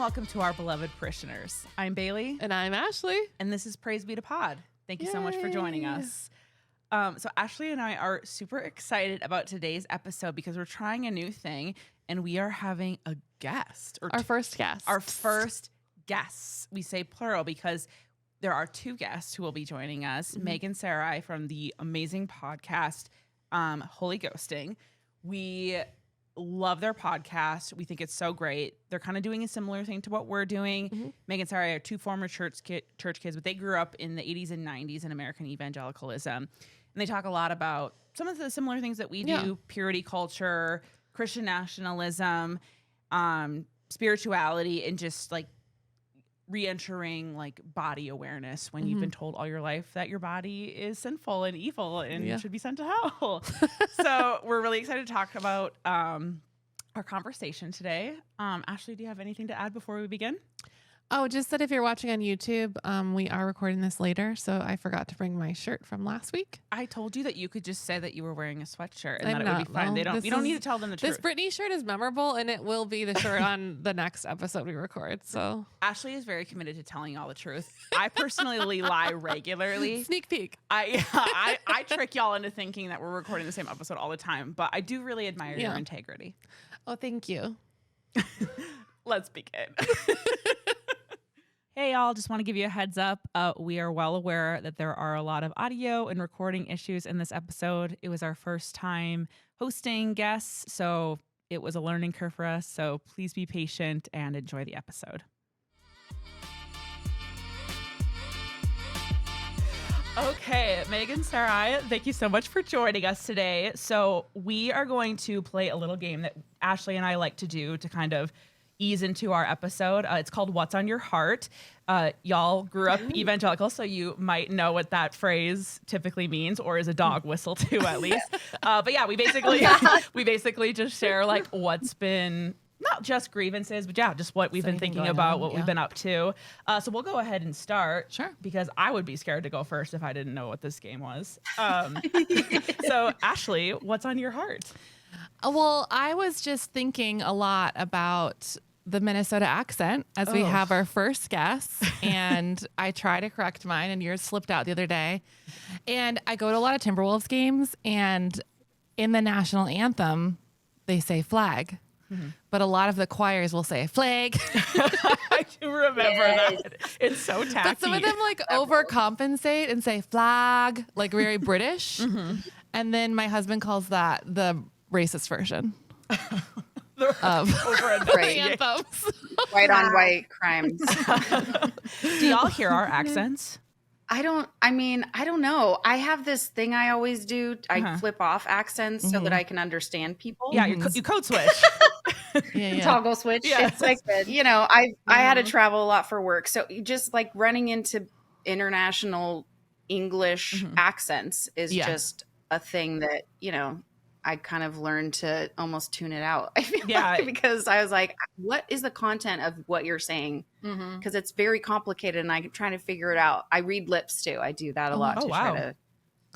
welcome to our beloved parishioners. I'm Bailey. And I'm Ashley. And this is Praise Be to Pod. Thank you so much for joining us. So Ashley and I are super excited about today's episode because we're trying a new thing and we are having a guest. Our first guest. Our first guests. We say plural because there are two guests who will be joining us. Meg and Sarai from the amazing podcast, Holy Ghosting. We love their podcast. We think it's so great. They're kind of doing a similar thing to what we're doing. Meg and Sarai are two former church kids, but they grew up in the 80s and 90s in American evangelicalism. And they talk a lot about some of the similar things that we do, purity culture, Christian nationalism, spirituality, and just like re-entering like body awareness when you've been told all your life that your body is sinful and evil and should be sent to hell. So we're really excited to talk about our conversation today. Ashley, do you have anything to add before we begin? Oh, just that if you're watching on YouTube, we are recording this later, so I forgot to bring my shirt from last week. I told you that you could just say that you were wearing a sweatshirt and that it would be fine. You don't need to tell them the truth. This Brittany shirt is memorable, and it will be the shirt on the next episode we record. So Ashley is very committed to telling all the truth. I personally lie regularly. Sneak peek. I trick y'all into thinking that we're recording the same episode all the time, but I do really admire your integrity. Oh, thank you. Let's begin. Hey, y'all, just want to give you a heads up. We are well aware that there are a lot of audio and recording issues in this episode. It was our first time hosting guests, so it was a learning curve for us. So please be patient and enjoy the episode. Okay, Meg and Sarai, thank you so much for joining us today. So we are going to play a little game that Ashley and I like to do to kind of ease into our episode. It's called What's on Your Heart. Y'all grew up evangelical, so you might know what that phrase typically means, or is a dog whistle too, at least. But yeah, we basically just share like what's been not just grievances, but just what we've been thinking about, what we've been up to. So we'll go ahead and start. Sure. Because I would be scared to go first if I didn't know what this game was. So Ashley, what's on your heart? Well, I was just thinking a lot about the Minnesota accent as we have our first guest, and I try to correct mine, and yours slipped out the other day. And I go to a lot of Timberwolves games, and in the national anthem, they say flag, but a lot of the choirs will say flag. I do remember that. It's so tacky. But some of them like overcompensate and say flag, like very British. And then my husband calls that the racist version of the anthems. White on white crimes. Do y'all hear our accents? I don't know. I have this thing I always do. I flip off accents so that I can understand people. Yeah, you code switch. Toggle switch. Yeah. It's like, I had to travel a lot for work. So just like running into international English accents is just a thing that, I kind of learned to almost tune it out. I feel like, because I was like, what is the content of what you're saying? Because it's very complicated and I'm trying to figure it out. I read lips too. I do that a lot to try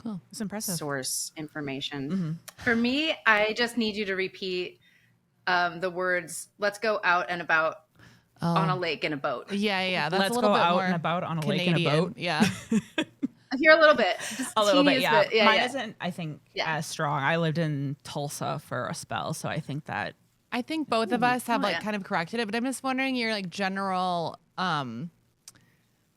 to It's impressive. Source information. For me, I just need you to repeat the words, let's go out and about on a lake in a boat. Yeah. That's Let's a little go bit out more and about on a Canadian. lake in a boat. Yeah. I hear a little bit. A little bit, yeah. Bit. Mine isn't, I think, as strong. I lived in Tulsa for a spell, so I think that... I think both of us have kind of corrected it, but I'm just wondering your like general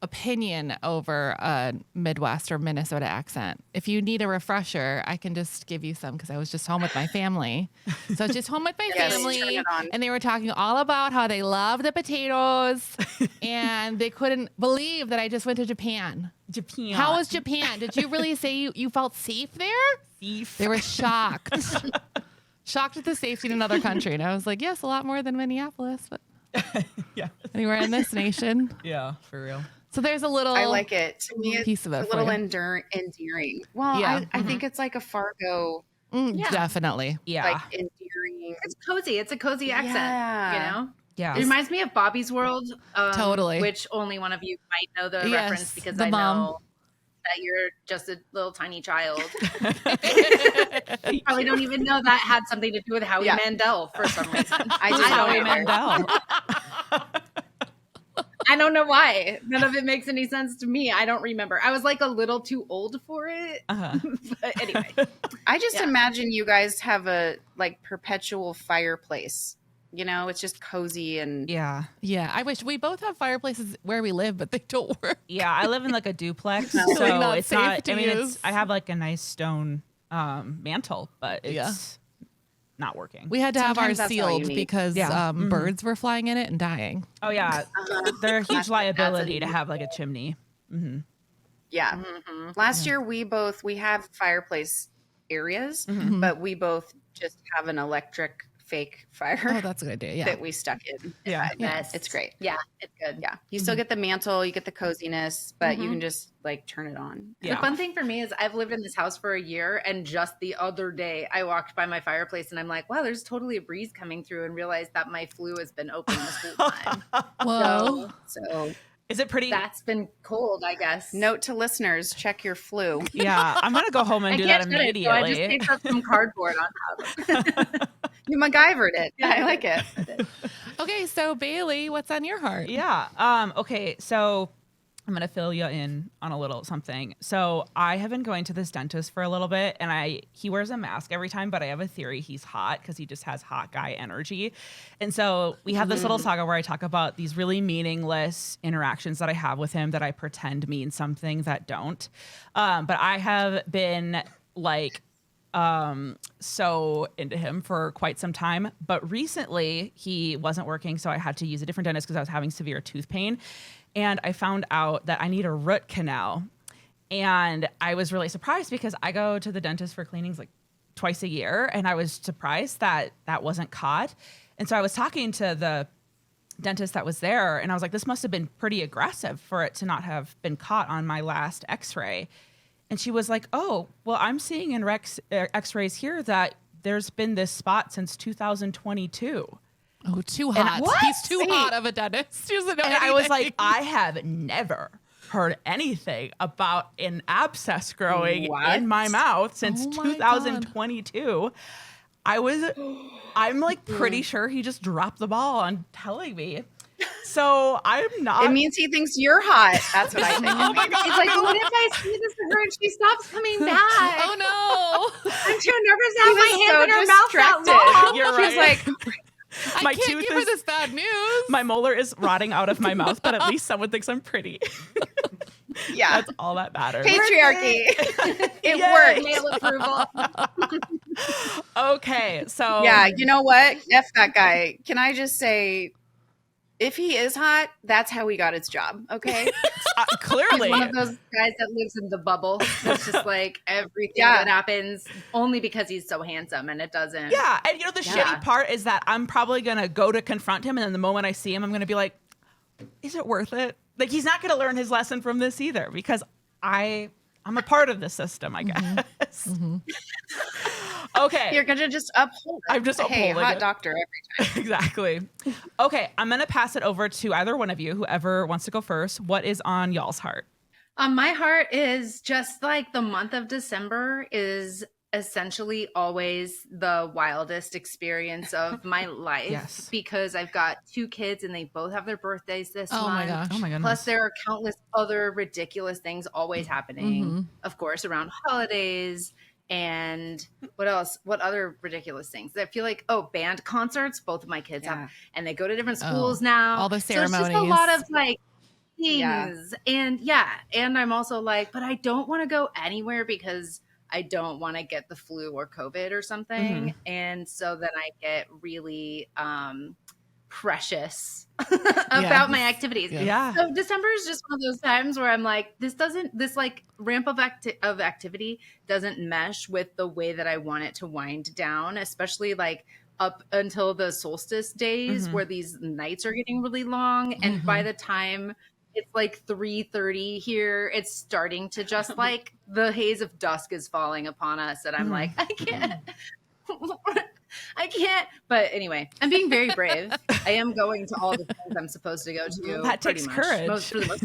opinion over a Midwest or Minnesota accent. If you need a refresher, I can just give you some because I was just home with my family. So I was just home with my family, and they were talking all about how they love the potatoes, and they couldn't believe that I just went to Japan. How was Japan? Did you really say you felt safe there? Safe. They were shocked. Shocked at the safety in another country. And I was like, yes, a lot more than Minneapolis, but anywhere in this nation. Yeah, for real. So there's a little I like it. To me, it's piece of it a little endearing. Well, I think it's like a Fargo. Definitely. Yeah. Like endearing. It's cozy. It's a cozy accent, Yeah. It reminds me of Bobby's World. Totally. Which only one of you might know the reference because the I mom. know that you're just a little tiny child. You probably don't even know that had something to do with Howie Mandel for some reason. I just Howie Mandel. I don't know why. None of it makes any sense to me. I don't remember. I was like a little too old for it. But anyway. I just imagine you guys have a like perpetual fireplace. You know, it's just cozy and yeah. I wish we both have fireplaces where we live, but they don't work. Yeah, I live in like a duplex, so it's not. I mean, I have like a nice stone mantle, but it's not working. We had to have ours sealed because birds were flying in it and dying. Oh yeah, they're a huge liability to have like a chimney. Yeah. Last year we have fireplace areas, but we both just have an electric fake fire. Oh, that's a good idea. Yeah. That we stuck in. Yeah. Yes. It's great. Yeah, it's good. Yeah. You still get the mantle, you get the coziness, but you can just like turn it on. Yeah. The fun thing for me is I've lived in this house for a year, and just the other day I walked by my fireplace and I'm like, wow, there's totally a breeze coming through, and realized that my flue has been open this whole time. Whoa. So is it pretty? That's been cold, I guess. Note to listeners, check your flue. Yeah, I'm going to go home and do that immediately. So I just taped up some cardboard on top. You MacGyvered it. Yeah, I like it. Okay, so Bailey, what's on your heart? Yeah. Okay, so I'm going to fill you in on a little something. So I have been going to this dentist for a little bit, and he wears a mask every time, but I have a theory he's hot because he just has hot guy energy. And so we have this little saga where I talk about these really meaningless interactions that I have with him that I pretend mean something that don't. But I have been like so into him for quite some time. But recently he wasn't working, so I had to use a different dentist because I was having severe tooth pain. And I found out that I need a root canal. And I was really surprised because I go to the dentist for cleanings like twice a year. And I was surprised that that wasn't caught. And so I was talking to the dentist that was there, and I was like, this must have been pretty aggressive for it to not have been caught on my last x-ray. And she was like, oh, well, I'm seeing in x-rays here that there's been this spot since 2022. Oh, too hot. He's too hot of a dentist. He doesn't know anything. I was like, I have never heard anything about an abscess growing in my mouth since 2022. I'm like pretty sure he just dropped the ball on telling me. So I'm not. It means he thinks you're hot. That's what I think. Oh my God. He's like, what if I say this to her and she stops coming back? Oh no. I'm too nervous to have my hands in her mouth that long. You're right. She's like, I can't give her this bad news. My molar is rotting out of my mouth, but at least someone thinks I'm pretty. Yeah. That's all that matters. Patriarchy. It worked. Male approval. Okay. So. Yeah. You know what? F that guy. Can I just say, if he is hot, that's how he got his job. Okay. Clearly. He's one of those guys that lives in the bubble. It's just like everything that happens only because he's so handsome, and it doesn't. Yeah. And you know, the shitty part is that I'm probably going to go to confront him. And then the moment I see him, I'm going to be like, is it worth it? Like, he's not going to learn his lesson from this either, because I'm a part of the system, I guess. Okay. You're going to just uphold it. I'm just upholding hot it. doctor every time. Exactly. Okay. I'm going to pass it over to either one of you, whoever wants to go first. What is on y'all's heart? My heart is just like the month of December is essentially always the wildest experience of my life because I've got 2 kids and they both have their birthdays this month. My gosh. Oh my goodness. Plus there are countless other ridiculous things always happening, of course, around holidays. And what else? What other ridiculous things? I feel like, band concerts, both of my kids have, and they go to different schools now. All the ceremonies. So it's just a lot of like things. And I'm also like, but I don't want to go anywhere because I don't want to get the flu or COVID or something. And so then I get really precious about my activities. Yeah. So December is just one of those times where I'm like, this like ramp of activity doesn't mesh with the way that I want it to wind down, especially like up until the solstice days where these nights are getting really long. And by the time it's like 3:30 here, it's starting to just like the haze of dusk is falling upon us. And I'm like, I can't. But anyway, I'm being very brave. I am going to all the things I'm supposed to go to. That takes courage. For the most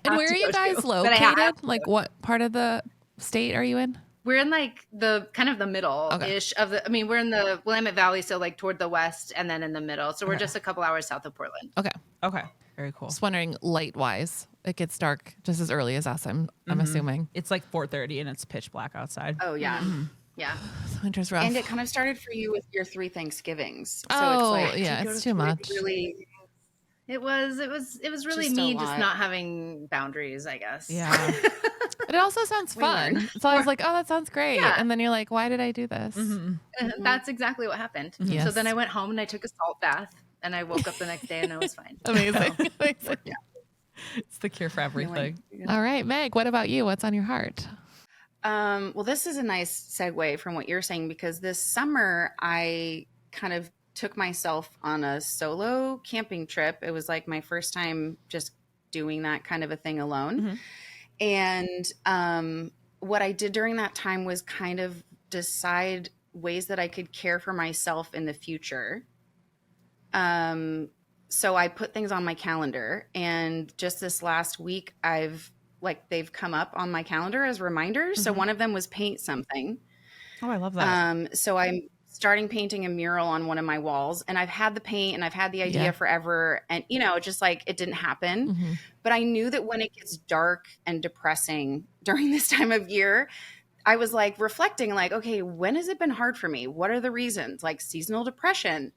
And where are you guys located? Like what part of the state are you in? We're in like the kind of the middle-ish of the, we're in the Willamette Valley. So like toward the west and then in the middle. So we're just a couple hours south of Portland. Okay. Okay. Very cool. Just wondering, light-wise, it gets dark just as early as us, I'm assuming. It's like 4:30 and it's pitch black outside. Oh, yeah. Yeah. So winter's rough. And it kind of started for you with your 3 Thanksgivings. So Oh, it's like, yeah, it's too much. Really, It was really Just a me lot. just not having boundaries, I guess. Yeah. But it also sounds fun. learned. So I was like, oh, that sounds great. Yeah. And then you're like, why did I do this? That's exactly what happened. Yes. So then I went home and I took a salt bath and I woke up the next day and I was fine. Amazing. yeah. It's the cure for everything. All right, Meg, what about you? What's on your heart? Well, this is a nice segue from what you're saying, because this summer I kind of took myself on a solo camping trip. It was like my first time just doing that kind of a thing alone. And what I did during that time was kind of decide ways that I could care for myself in the future. So I put things on my calendar, and just this last week they've come up on my calendar as reminders. So one of them was paint something. Oh, I love that. So I'm starting painting a mural on one of my walls, and I've had the paint and I've had the idea forever, and just like it didn't happen. But I knew that when it gets dark and depressing during this time of year, I was like reflecting like, okay, when has it been hard for me? What are the reasons? Like seasonal depression.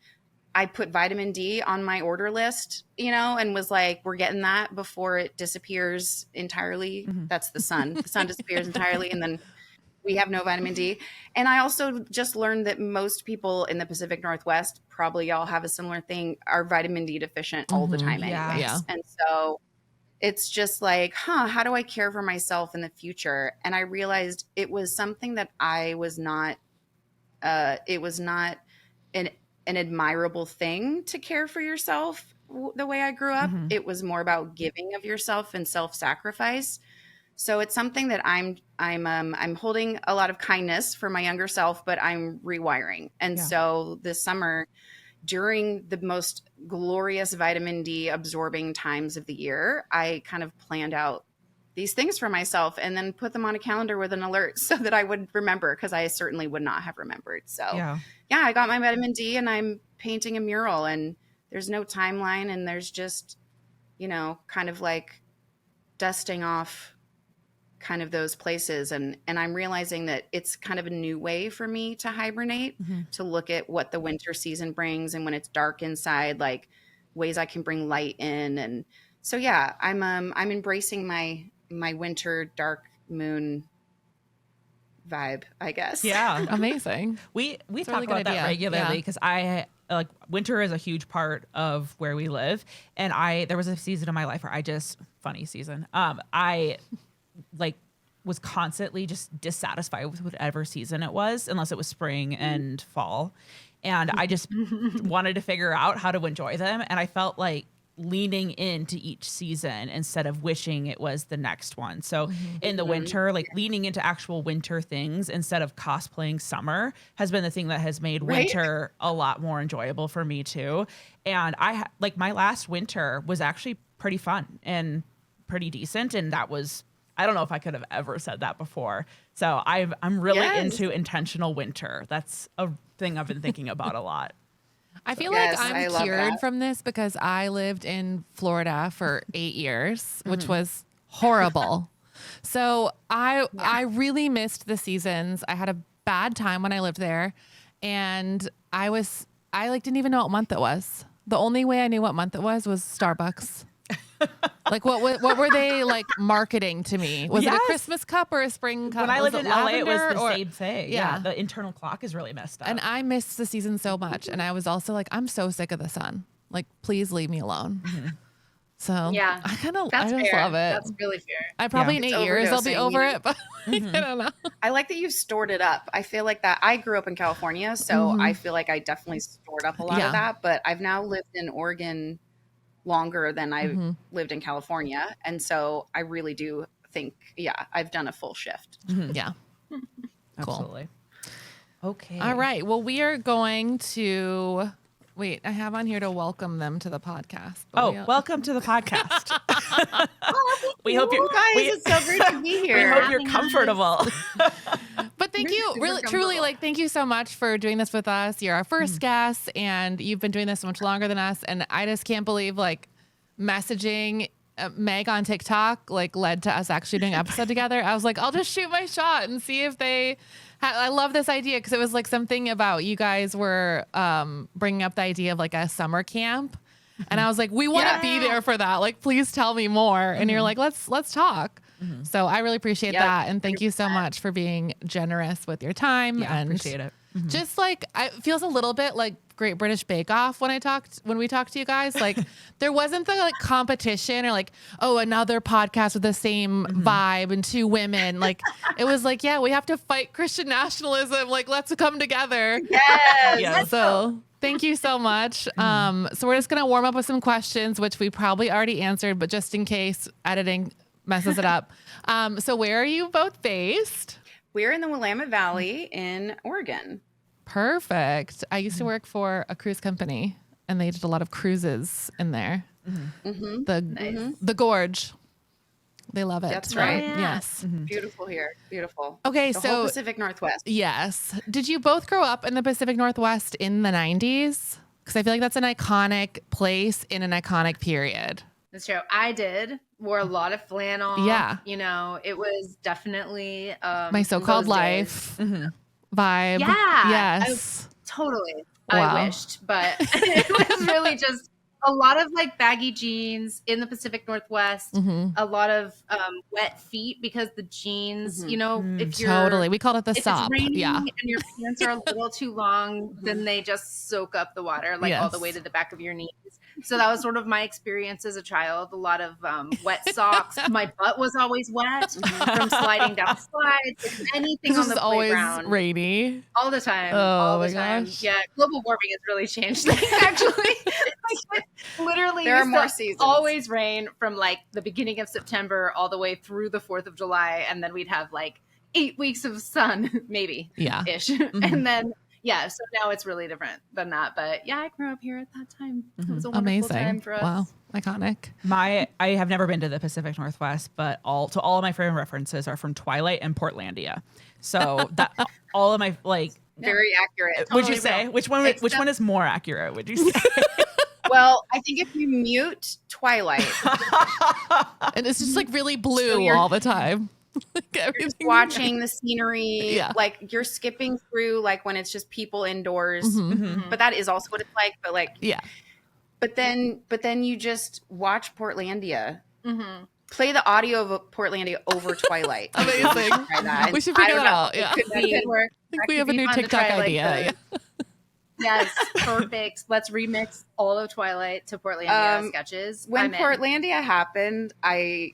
I put vitamin D on my order list, and was like, we're getting that before it disappears entirely. That's the sun. The sun disappears entirely, and then we have no vitamin D. And I also just learned that most people in the Pacific Northwest, probably y'all have a similar thing, are vitamin D deficient all the time anyways. Yeah. And so it's just like, how do I care for myself in the future? And I realized it was something that I was not, it was not an admirable thing to care for yourself the way I grew up. It was more about giving of yourself and self-sacrifice. So it's something that I'm holding a lot of kindness for my younger self, but I'm rewiring. And so this summer, during the most glorious vitamin D absorbing times of the year, I kind of planned out these things for myself and then put them on a calendar with an alert so that I would remember, because I certainly would not have remembered. So yeah, I got my vitamin D and I'm painting a mural, and there's no timeline, and there's just, kind of like dusting off kind of those places. And I'm realizing that it's kind of a new way for me to hibernate, to look at what the winter season brings. And when it's dark inside, like ways I can bring light in. And so, yeah, I'm embracing my winter dark moon vibe, I guess. Yeah. Amazing. We talk about that regularly, because I like winter is a huge part of where we live. And there was a season of my life where funny season. I was constantly just dissatisfied with whatever season it was, unless it was spring and fall. And I just wanted to figure out how to enjoy them. And I felt like leaning into each season instead of wishing it was the next one. So in the winter, like leaning into actual winter things instead of cosplaying summer has been the thing that has made winter a lot more enjoyable for me too. And my last winter was actually pretty fun and pretty decent. And that was, I don't know if I could have ever said that before. So I'm really into intentional winter. That's a thing I've been thinking about a lot. I feel like I'm cured from this because I lived in Florida for 8 years, which was horrible. So I really missed the seasons. I had a bad time when I lived there, and I didn't even know what month it was. The only way I knew what month it was Starbucks. Like what were they like marketing to me? Was it a Christmas cup or a spring cup? When I lived in LA, it was the same thing. Yeah, the internal clock is really messed up. And I missed the season so much. And I was also like, I'm so sick of the sun. Like, please leave me alone. So yeah, I just fair. love it. That's really fair. I probably in 8 years I'll be over it, but I don't know. I like that you've stored it up. I feel like that. I grew up in California, so I feel like I definitely stored up a lot of that. But I've now lived in Oregon longer than I lived in California. And so I really do think, I've done a full shift. Yeah. Absolutely. Okay. All right. Well, we are going to wait. I have on here to welcome them to the podcast. Welcome to the podcast. We hope you guys. It's so great to be here. We hope you're comfortable. But thank you, really, truly, thank you so much for doing this with us. You're our first guest, and you've been doing this so much longer than us. And I just can't believe, messaging Meg on TikTok like led to us actually doing an episode together. I was like, I'll just shoot my shot and see if they. I love this idea because it was like something about you guys were bringing up the idea of like a summer camp, and I was like, we want to be there for that. Like, please tell me more. And you're like, let's talk. So I really appreciate that, and thank you so much for being generous with your time. Yeah, and appreciate it. Just like it feels a little bit like Great British Bake Off when we talked to you guys. Like there wasn't the like competition or like, oh, another podcast with the same vibe and two women. Like it was like, yeah, we have to fight Christian nationalism. Like let's come together. Yes. So thank you so much. So we're just gonna warm up with some questions, which we probably already answered, but just in case editing messes it up. So where are you both based? We're in the Willamette Valley in Oregon. Perfect. I used to work for a cruise company, and they did a lot of cruises in there. The Gorge. They love it. That's right. Yes. Beautiful here. Beautiful. Okay, The so whole Pacific Northwest. yes. Did you both grow up in the Pacific Northwest in the 90s? Because I feel like that's an iconic place in an iconic period. That's true. I did. Wore a lot of flannel. Yeah. You know, it was definitely My so-called those life days. vibe. Yeah. Yes. Totally. Wow. I wished, but it was really just a lot of like baggy jeans in the Pacific Northwest, a lot of wet feet because the jeans, you know, if you're Totally. We called it the if sop. it's raining Yeah. and your pants are a little too long, then they just soak up the water like all the way to the back of your knees. So that was sort of my experience as a child. A lot of wet socks. My butt was always wet from sliding down slides. Anything on the playground. Always rainy. All the time. Oh all the my time. gosh. Yeah. Global warming has really changed things, actually. Like, literally, There are used more to seasons. always rain from like the beginning of September all the way through the 4th of July. And then we'd have like 8 weeks of sun, maybe. Yeah. Ish. And then, yeah, so now it's really different than that. But yeah, I grew up here at that time. It was a wonderful time Amazing. for us. Wow. Iconic. I have never been to the Pacific Northwest, but all of my frame references are from Twilight and Portlandia. So that all of my like. Very accurate. Would you say which one is more accurate? Would you say? Well, I think if you mute Twilight, And it's just like really blue So you're- all the time. Like you're just everything. watching the scenery, Yeah. like you're skipping through like when it's just people indoors. But that is also what it's like. But like, Yeah. but then you just watch Portlandia. Play the audio of Portlandia over Twilight. Amazing. Try that. We should I figure don't that know. out. Yeah. That could work. I think we have a new TikTok idea. Yes, perfect. Let's remix all of Twilight to Portlandia sketches. When I'm in. Portlandia happened, I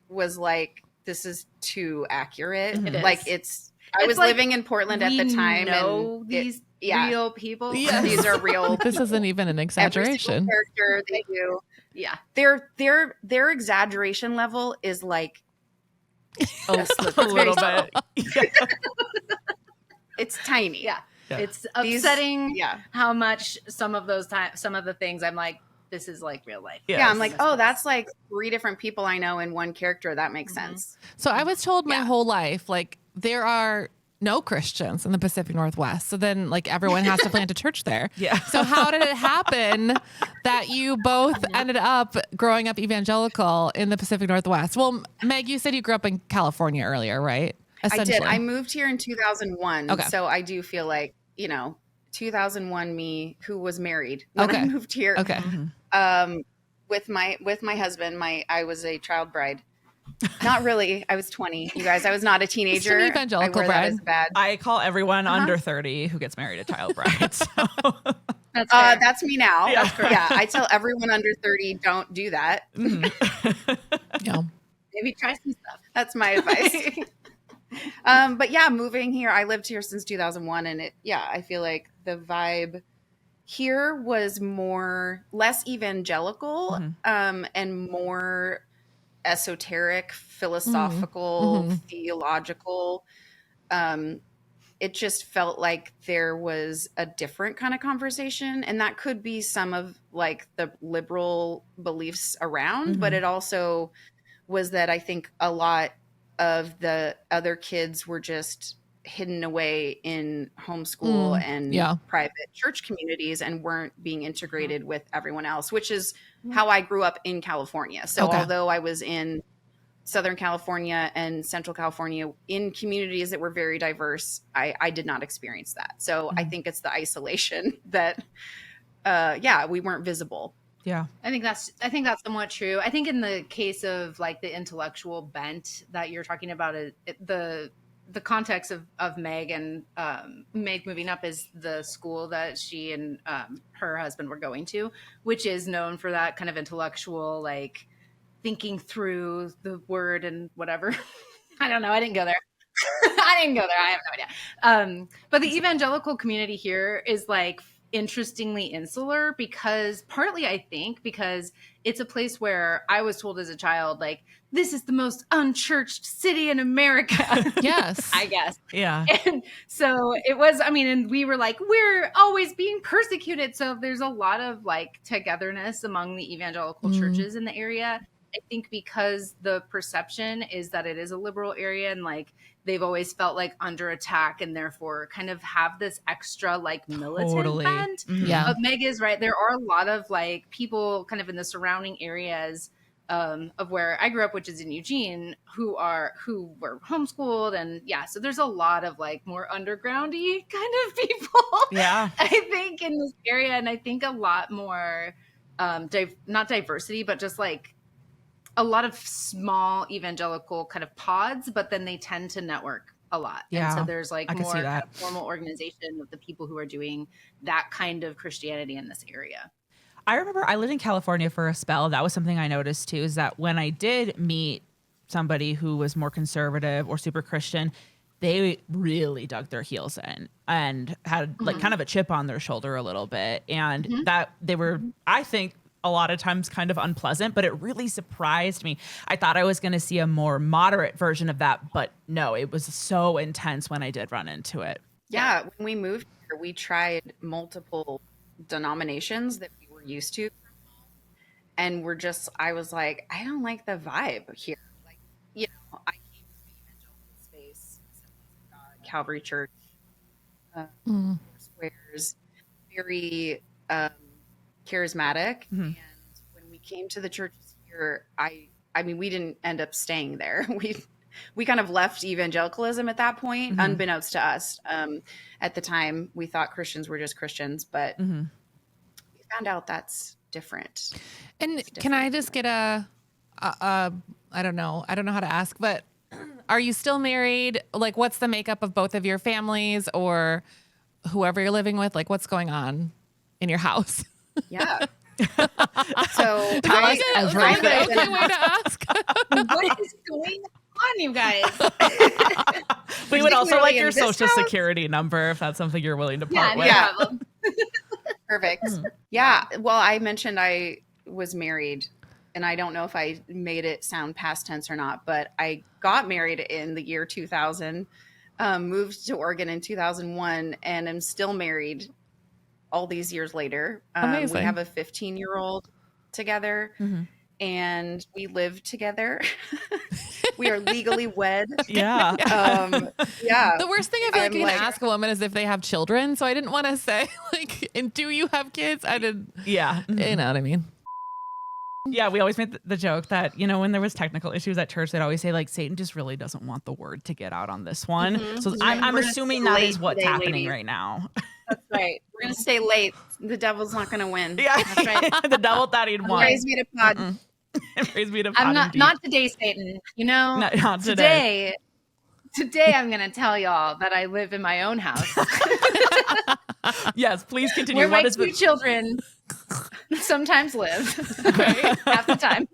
was like, "This is too accurate." It is. Like I was like living in Portland at the time, know and these real people. Yes. these are real. This isn't even an Every single exaggeration. character they do. Yeah. Their exaggeration level is like A slippery. little bit. It's tiny. Yeah. Yeah. It's These- upsetting yeah. how much some of the things I'm like, this is like real life. Yeah, I'm like, oh, that's like 3 different people I know in one character. That makes sense. So I was told my whole life, like there are no Christians in the Pacific Northwest. So then like everyone has to plant a church there. Yeah. So how did it happen that you both ended up growing up evangelical in the Pacific Northwest? Well, Meg, you said you grew up in California earlier, right? I did. I moved here in 2001. Okay. So I do feel like, 2001 me who was married when I moved here. Okay. With my husband, I was a child bride. Not really. I was 20. You guys, I was not a teenager. Just an evangelical I wear that bride. as a badge. I call everyone under 30 who gets married a child bride. So. That's fair. That's me now. Yeah. Yeah, I tell everyone under 30, don't do that. Yeah. Maybe try some stuff. That's my advice. But yeah, moving here, I lived here since 2001, and I feel like the vibe here was less evangelical, and more esoteric, philosophical, theological. It just felt like there was a different kind of conversation, and that could be some of like the liberal beliefs around, but it also was that I think a lot of the other kids were just hidden away in homeschool and private church communities and weren't being integrated with everyone else, which is how I grew up in California. So although I was in Southern California and Central California in communities that were very diverse, I did not experience that. So I think it's the isolation that, we weren't visible. Yeah. I think that's somewhat true. I think in the case of like the intellectual bent that you're talking about, the context of Meg and Meg moving up is the school that she and her husband were going to, which is known for that kind of intellectual, like thinking through the word and whatever. I don't know. I didn't go there. I have no idea. But the evangelical community here is like interestingly insular because partly I think because it's a place where I was told as a child, like, this is the most unchurched city in America. Yes. I guess. Yeah. And so it was, and we were like, we're always being persecuted. So there's a lot of like togetherness among the evangelical churches in the area. I think because the perception is that it is a liberal area and like they've always felt like under attack and therefore kind of have this extra like militant bent. Yeah. But Meg is right. There are a lot of like people kind of in the surrounding areas of where I grew up, which is in Eugene, who were homeschooled. And so there's a lot of like more undergroundy kind of people. Yeah. I think in this area. And I think a lot more, not diversity, but just like, a lot of small evangelical kind of pods, but then they tend to network a lot. Yeah, and so there's like more kind of formal organization of the people who are doing that kind of Christianity in this area. I remember I lived in California for a spell. That was something I noticed too, is that when I did meet somebody who was more conservative or super Christian, they really dug their heels in and had like kind of a chip on their shoulder a little bit. And that they were, I think, a lot of times kind of unpleasant, but it really surprised me. I thought I was going to see a more moderate version of that, but no, it was so intense when I did run into it. Yeah. When we moved here, we tried multiple denominations that we were used to. And I was like, I don't like the vibe here. Like, I came to the evangelical space, Assemblies of God, Calvary Church, Squares, very, charismatic. And when we came to the churches here, we didn't end up staying there. We kind of left evangelicalism at that point, unbeknownst to us. At the time, we thought Christians were just Christians, but we found out that's different. And can I just get I don't know how to ask, but are you still married? Like, what's the makeup of both of your families or whoever you're living with? Like, what's going on in your house? Yeah. So tell us everything. Okay way to ask. What is going on, you guys? We would also like your social security number if that's something you're willing to part with. Yeah. Perfect. Yeah. Well, I mentioned I was married, and I don't know if I made it sound past tense or not, but I got married in the year 2000, moved to Oregon in 2001, and I'm still married all these years later. We have a 15-year-old together and we live together. We are legally wed. Yeah. The worst thing I feel like you can ask a woman is if they have children. So I didn't want to say like, and do you have kids? I did. Yeah. You know what I mean? Yeah, we always made the joke that, when there was technical issues at church, they'd always say, like, Satan just really doesn't want the word to get out on this one. So I'm assuming that is what's happening right now. That's right. We're going to stay late. The devil's not going to win. Yeah. That's right. The devil thought he'd won. Praise be to God. Praise be to God. I'm not today, Satan. Not today. Today I'm going to tell y'all that I live in my own house. Yes, please continue. Where my two children sometimes live, half the time.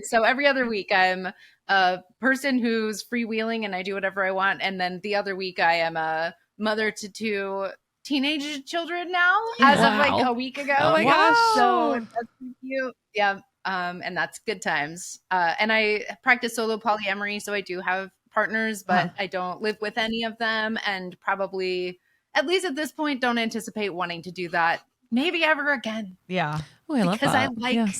So every other week I'm a person who's freewheeling and I do whatever I want. And then the other week I am a mother to two teenage children now, as of like a week ago. Oh my gosh. So that's cute. Yeah. And that's good times. And I practice solo polyamory. So I do have partners, but I don't live with any of them. And probably, at least at this point, don't anticipate wanting to do that maybe ever again. Yeah. Oh, I love because that. I like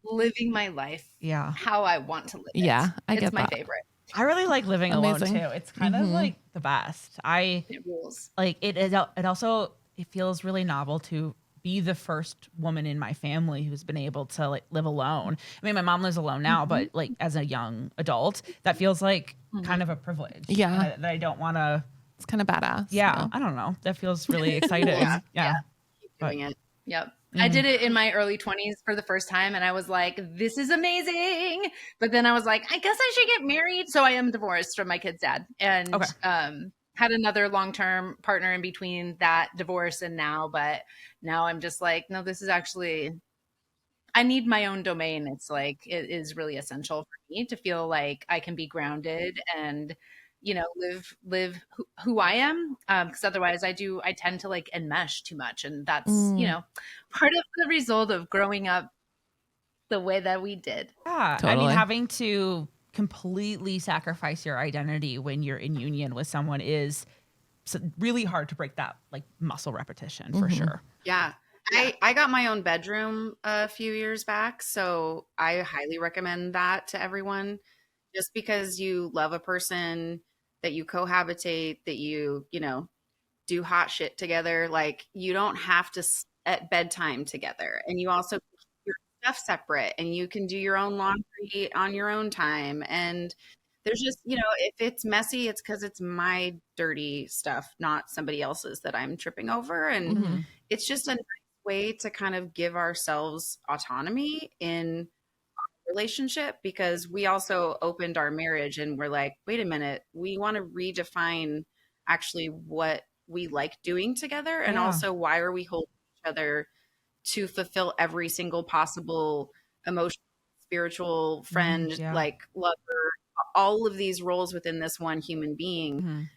living my life how I want to live it. Yeah, I it's get my that. favorite. I really like living alone Amazing. too. It's kind of like the best. It rules. Like it also it feels really novel to be the first woman in my family who's been able to like live alone. I mean, my mom lives alone now, but like as a young adult, that feels like kind of a privilege. Yeah. That I don't want to. It's kind of badass. Yeah, I don't know. That feels really exciting. Yeah. Keep doing it. Yep. I did it in my early 20s for the first time, and I was like, this is amazing. But then I was like, I guess I should get married. So I am divorced from my kid's dad, and had another long-term partner in between that divorce and now. But now I'm just like, no, this is actually, I need my own domain. It's like, it is really essential for me to feel like I can be grounded and, you know, live who I am. Because otherwise I tend to like enmesh too much. And that's, you know, part of the result of growing up the way that we did. Yeah. Totally. I mean, having to completely sacrifice your identity when you're in union with someone is really hard to break that like muscle repetition for sure. Yeah. I got my own bedroom a few years back, so I highly recommend that to everyone. Just because you love a person, that you cohabitate, that you know, do hot shit together, like you don't have to at bedtime together, and you also keep your stuff separate, and you can do your own laundry on your own time. And there's just, you know, if it's messy, it's because it's my dirty stuff, not somebody else's that I'm tripping over. And it's just a nice way to kind of give ourselves autonomy in our relationship, because we also opened our marriage and we're like, wait a minute, we want to redefine actually what we like doing together. And also, why are we holding each other to fulfill every single possible emotional, spiritual, friend, like lover, all of these roles within this one human being, and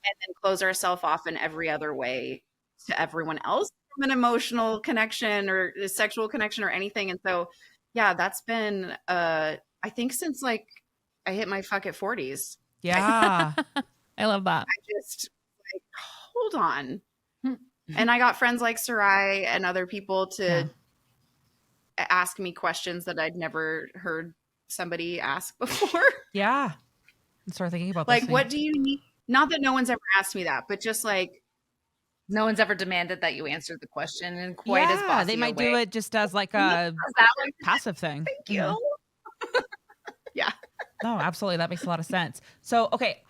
then close ourselves off in every other way to everyone else from an emotional connection or a sexual connection or anything. And so, yeah, that's been, I think since like I hit my fuck at 40s. Yeah. I love that. I just like, hold on. And I got friends like Sarai and other people to ask me questions that I'd never heard somebody ask before. Yeah. And start thinking about like, this what do you need? Not that no one's ever asked me that, but just like, no one's ever demanded that you answer the question in quite as bossy they might a way. do it just as like a passive thing. Thank you. Yeah. No, absolutely. That makes a lot of sense. So, okay,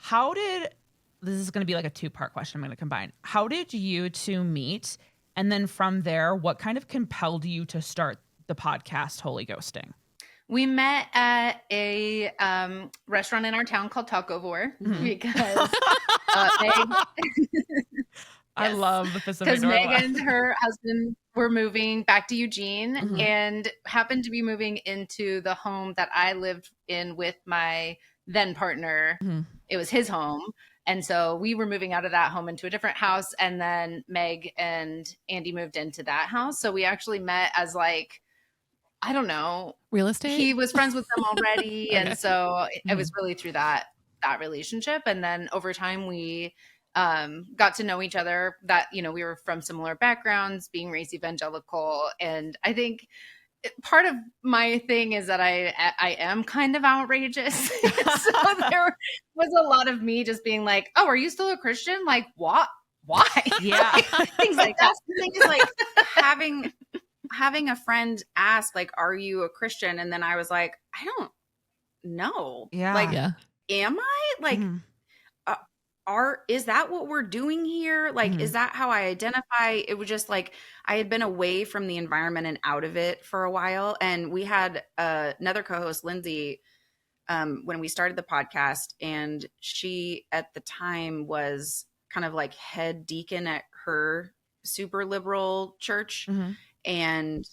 this is going to be like a 2-part question I'm going to combine. How did you two meet? And then from there, what kind of compelled you to start the podcast Holy Ghosting? We met at a restaurant in our town called Tacovore because Meg, I love the Pacific because Meg Northwest. and her husband were moving back to Eugene and happened to be moving into the home that I lived in with my then partner. It was his home. And so we were moving out of that home into a different house. And then Meg and Andy moved into that house. So we actually met as like, I don't know, real estate. He was friends with them already. And so it was really through that relationship. And then over time we got to know each other, that, you know, we were from similar backgrounds, being raised evangelical. And I think part of my thing is that I am kind of outrageous. So there was a lot of me just being like, oh, are you still a Christian? Like, what? Why? Yeah. Things like that. The thing is like having a friend ask, like, are you a Christian? And then I was like, I don't know. Yeah. Like, am I? Like, is that what we're doing here? Like, is that how I identify? It was just like, I had been away from the environment and out of it for a while. And we had another co-host, Lindsay, when we started the podcast, and she at the time was kind of like head deacon at her super liberal church, and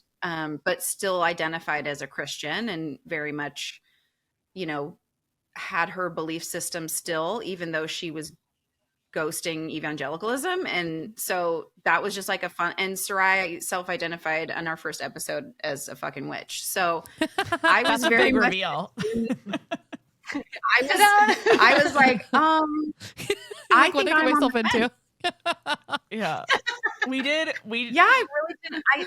but still identified as a Christian and very much, you know, had her belief system still, even though she was ghosting evangelicalism. And so that was just like a fun, and Sarai self-identified on our first episode as a fucking witch. So I was That's very a big much, reveal. I was like, I what think did I I'm get myself on into? Yeah. I really didn't.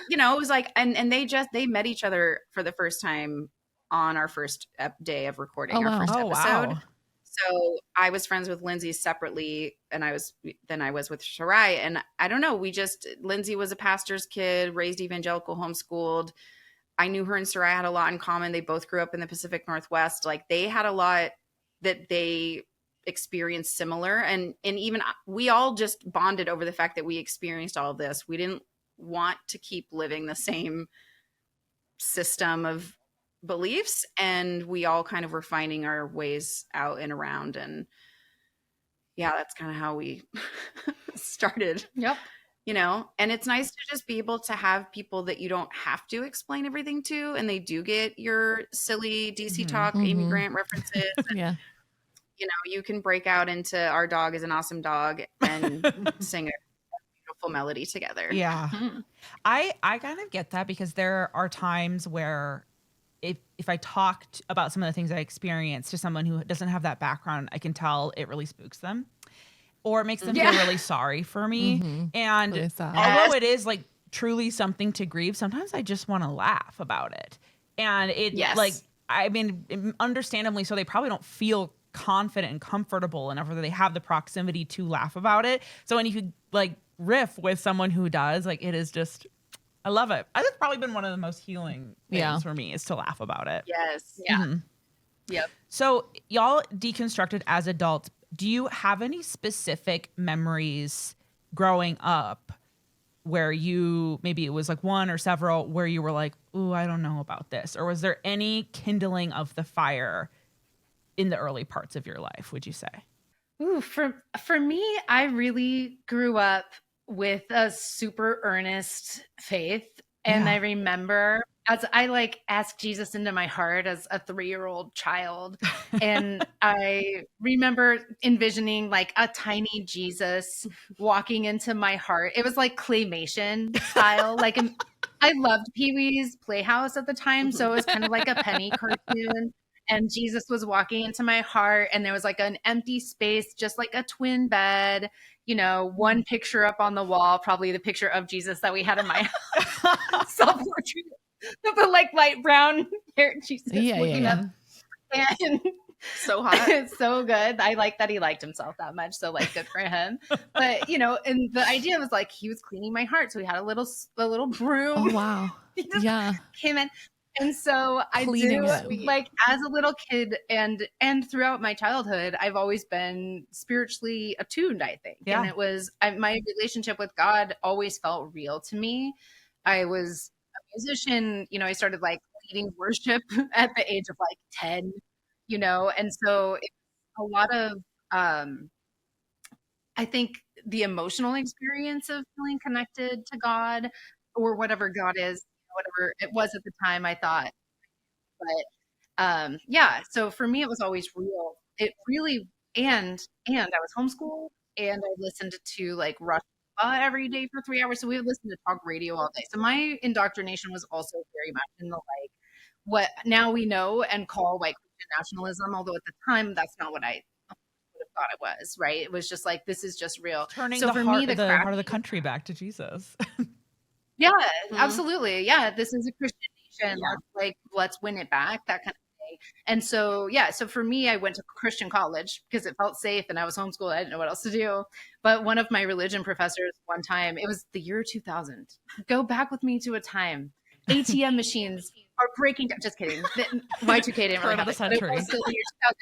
You know, it was like, and they met each other for the first time on our first day of recording our first episode. Wow. So I was friends with Lindsay separately, and I was with Sarai. And I don't know, Lindsay was a pastor's kid, raised evangelical, homeschooled. I knew her and Sarai had a lot in common. They both grew up in the Pacific Northwest. Like, they had a lot that they experienced similar. And even we all just bonded over the fact that we experienced all of this. We didn't want to keep living the same system of beliefs, and we all kind of were finding our ways out and around. And yeah, that's kind of how we started. Yep. You know, and it's nice to just be able to have people that you don't have to explain everything to, and they do get your silly DC talk, Amy Grant references. And, yeah. you know, you can break out into "Our Dog is an Awesome Dog" and sing a beautiful melody together. Yeah. I kind of get that, because there are times where if I talked about some of the things I experienced to someone who doesn't have that background, I can tell it really spooks them. Or it makes them feel really sorry for me. And although it is like truly something to grieve, sometimes I just want to laugh about it. And it like, I mean, understandably so, they probably don't feel confident and comfortable enough, or they have the proximity to laugh about it. So when you could like riff with someone who does, like, it is just, I love it. It's probably been one of the most healing things for me, is to laugh about it. Yes. Yeah. Yep. So y'all deconstructed as adults. Do you have any specific memories growing up where maybe it was like one or several, where you were like, ooh, I don't know about this? Or was there any kindling of the fire in the early parts of your life, would you say? Ooh, for me, I really grew up with a super earnest faith. And I remember, as I like asked Jesus into my heart as a 3-year-old child, and I remember envisioning like a tiny Jesus walking into my heart. It was like claymation style. Like, I loved Pee-wee's Playhouse at the time, so it was kind of like a penny cartoon. And Jesus was walking into my heart, and there was like an empty space, just like a twin bed, you know, one picture up on the wall, probably the picture of Jesus that we had in my self-portrait, the like light brown hair Jesus looking up. And so hot. It's so good. I like that he liked himself that much. So like, good for him. But you know, and the idea was like, he was cleaning my heart. So he had a little broom. Oh, wow. Yeah. Came in. And so I do, like, as a little kid and throughout my childhood, I've always been spiritually attuned, I think. Yeah. And it was, my relationship with God always felt real to me. I was a musician, you know, I started like leading worship at the age of like 10, you know, and so it's a lot of, I think the emotional experience of feeling connected to God, or whatever God is, whatever it was at the time, I thought. But yeah, so for me, it was always real. It really, and I was homeschooled, and I listened to like Rush every day for 3 hours. So we would listen to talk radio all day. So my indoctrination was also very much in the like what now we know and call like Christian nationalism, although at the time that's not what I would have thought it was. Right? It was just like, this is just real. Turning the heart of the country back to Jesus. Yeah, absolutely. Yeah, this is a Christian nation. Yeah. Let's win it back, that kind of thing. And so, yeah, so for me, I went to Christian college because it felt safe, and I was homeschooled. I didn't know what else to do. But one of my religion professors one time, it was the year 2000. Go back with me to a time. ATM machines are breaking down. Just kidding. Y2K didn't really happen, but it was still the year 2000.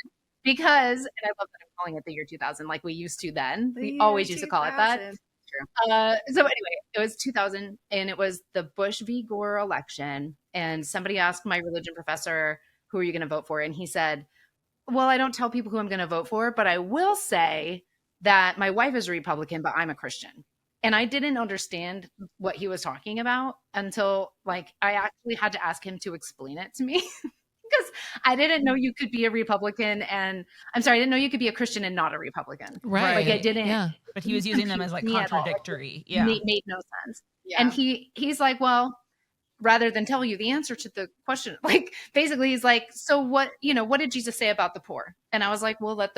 Because, and I love that I'm calling it the year 2000 like we used to then. We always used to call it that. So anyway, it was 2000, and it was the Bush v. Gore election. And somebody asked my religion professor, who are you going to vote for? And he said, well, I don't tell people who I'm going to vote for, but I will say that my wife is a Republican, but I'm a Christian. And I didn't understand what he was talking about until like I actually had to ask him to explain it to me. Because I didn't know you could be a Republican I didn't know you could be a Christian and not a Republican. Right. Like I didn't. Yeah. But he was using them as like contradictory. Yeah. Made no sense. Yeah. And he's like, well, rather than tell you the answer to the question, like basically he's like, so what did Jesus say about the poor? And I was like, well, let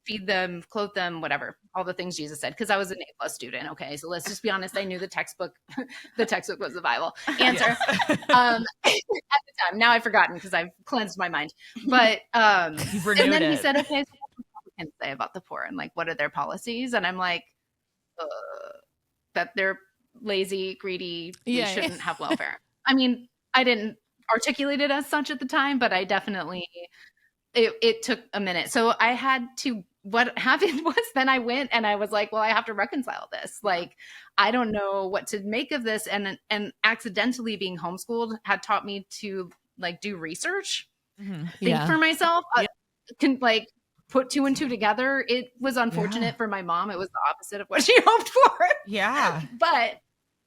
feed them, clothe them, whatever, all the things Jesus said. Cause I was an A+ student. Okay. So let's just be honest. I knew the textbook was the Bible answer. At the time. Now I've forgotten because I've cleansed my mind. But and then he said, okay, so say about the poor and like what are their policies? And I'm like, that they're lazy, greedy, we shouldn't have welfare. I mean, I didn't articulate it as such at the time, but I definitely, it took a minute. So I had to, what happened was then I went and I was like, well, I have to reconcile this. Like, I don't know what to make of this. And accidentally being homeschooled had taught me to like do research, think for myself, can like put two and two together. It was unfortunate for my mom. It was the opposite of what she hoped for. Yeah. But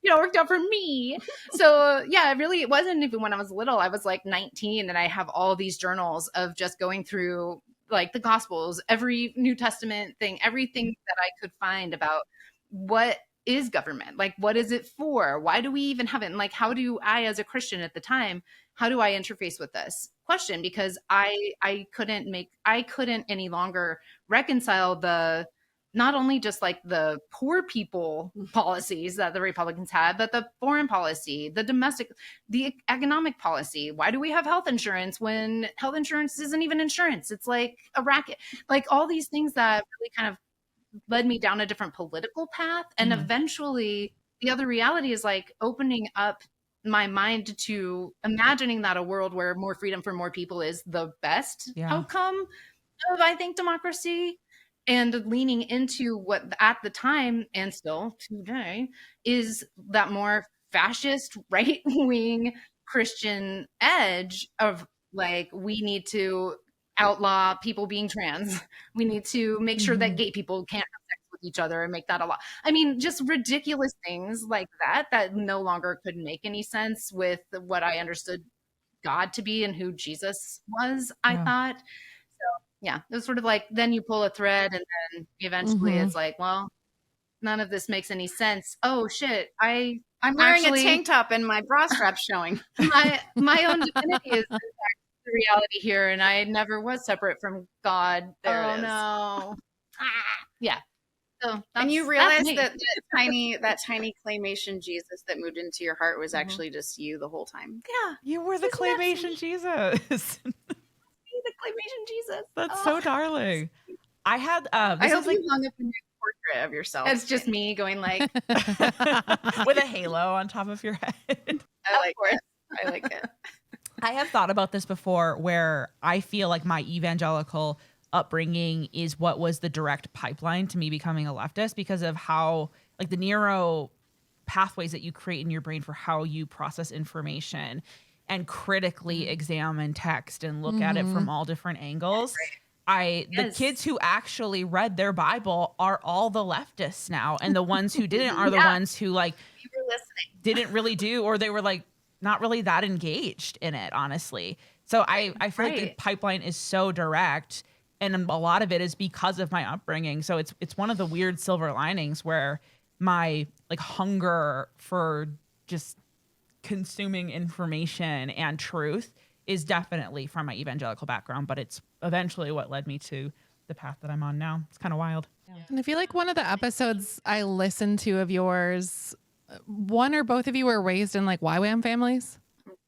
you know, it worked out for me. So yeah, it wasn't even when I was little. I was like 19 and I have all these journals of just going through like the Gospels, every New Testament thing, everything that I could find about what is government? Like, what is it for? Why do we even have it? And like, how do I, as a Christian at the time, how do I interface with this question? Because I couldn't any longer reconcile the, not only just like the poor people policies that the Republicans had, but the foreign policy, the domestic, the economic policy. Why do we have health insurance when health insurance isn't even insurance? It's like a racket. Like all these things that really kind of led me down a different political path. And eventually the other reality is like opening up my mind to imagining that a world where more freedom for more people is the best outcome of, I think, democracy. And leaning into what at the time and still today is that more fascist, right-wing Christian edge of like, we need to outlaw people being trans. We need to make sure that gay people can't have sex with each other and make that a law. I mean, just ridiculous things like that no longer could make any sense with what I understood God to be and who Jesus was, I thought. Yeah, it was sort of like, then you pull a thread and then eventually it's like, well, none of this makes any sense. Oh shit, I'm wearing a tank top and my bra strap's showing. My own divinity is in fact the reality here, and I never was separate from God. There it is. No. Yeah. So and you realize that tiny claymation Jesus that moved into your heart was actually just you the whole time. Yeah, you were the claymation Jesus. The claymation Jesus. That's so darling. I had I hope you hung up a new portrait of yourself. It's just me going like with a halo on top of your head. I like it. I have thought about this before where I feel like my evangelical upbringing is what was the direct pipeline to me becoming a leftist, because of how like the neuro pathways that you create in your brain for how you process information and critically examine text and look at it from all different angles. The kids who actually read their Bible are all the leftists now. And the ones who didn't are the ones who like didn't really do, or they were like not really that engaged in it, honestly. So I feel like the pipeline is so direct, and a lot of it is because of my upbringing. So it's one of the weird silver linings where my like hunger for just consuming information and truth is definitely from my evangelical background, but it's eventually what led me to the path that I'm on now. It's kind of wild. And I feel like one of the episodes I listened to of yours, one or both of you were raised in like YWAM families.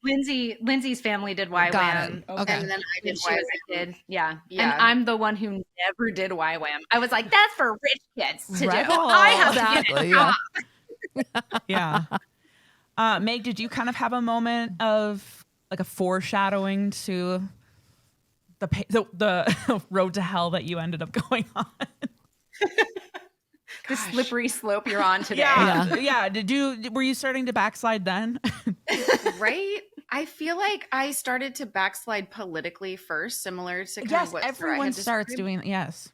Lindsay's family did YWAM. Okay. And then I did YWAM. Yeah. And I'm the one who never did YWAM. I was like, that's for rich kids to do. I have to get it. Yeah. Meg, did you kind of have a moment of like a foreshadowing to the road to hell that you ended up going on? The slippery slope you're on today. Yeah. Were you starting to backslide then? Right? I feel like I started to backslide politically first, similar to kind of what everyone starts doing. Yes.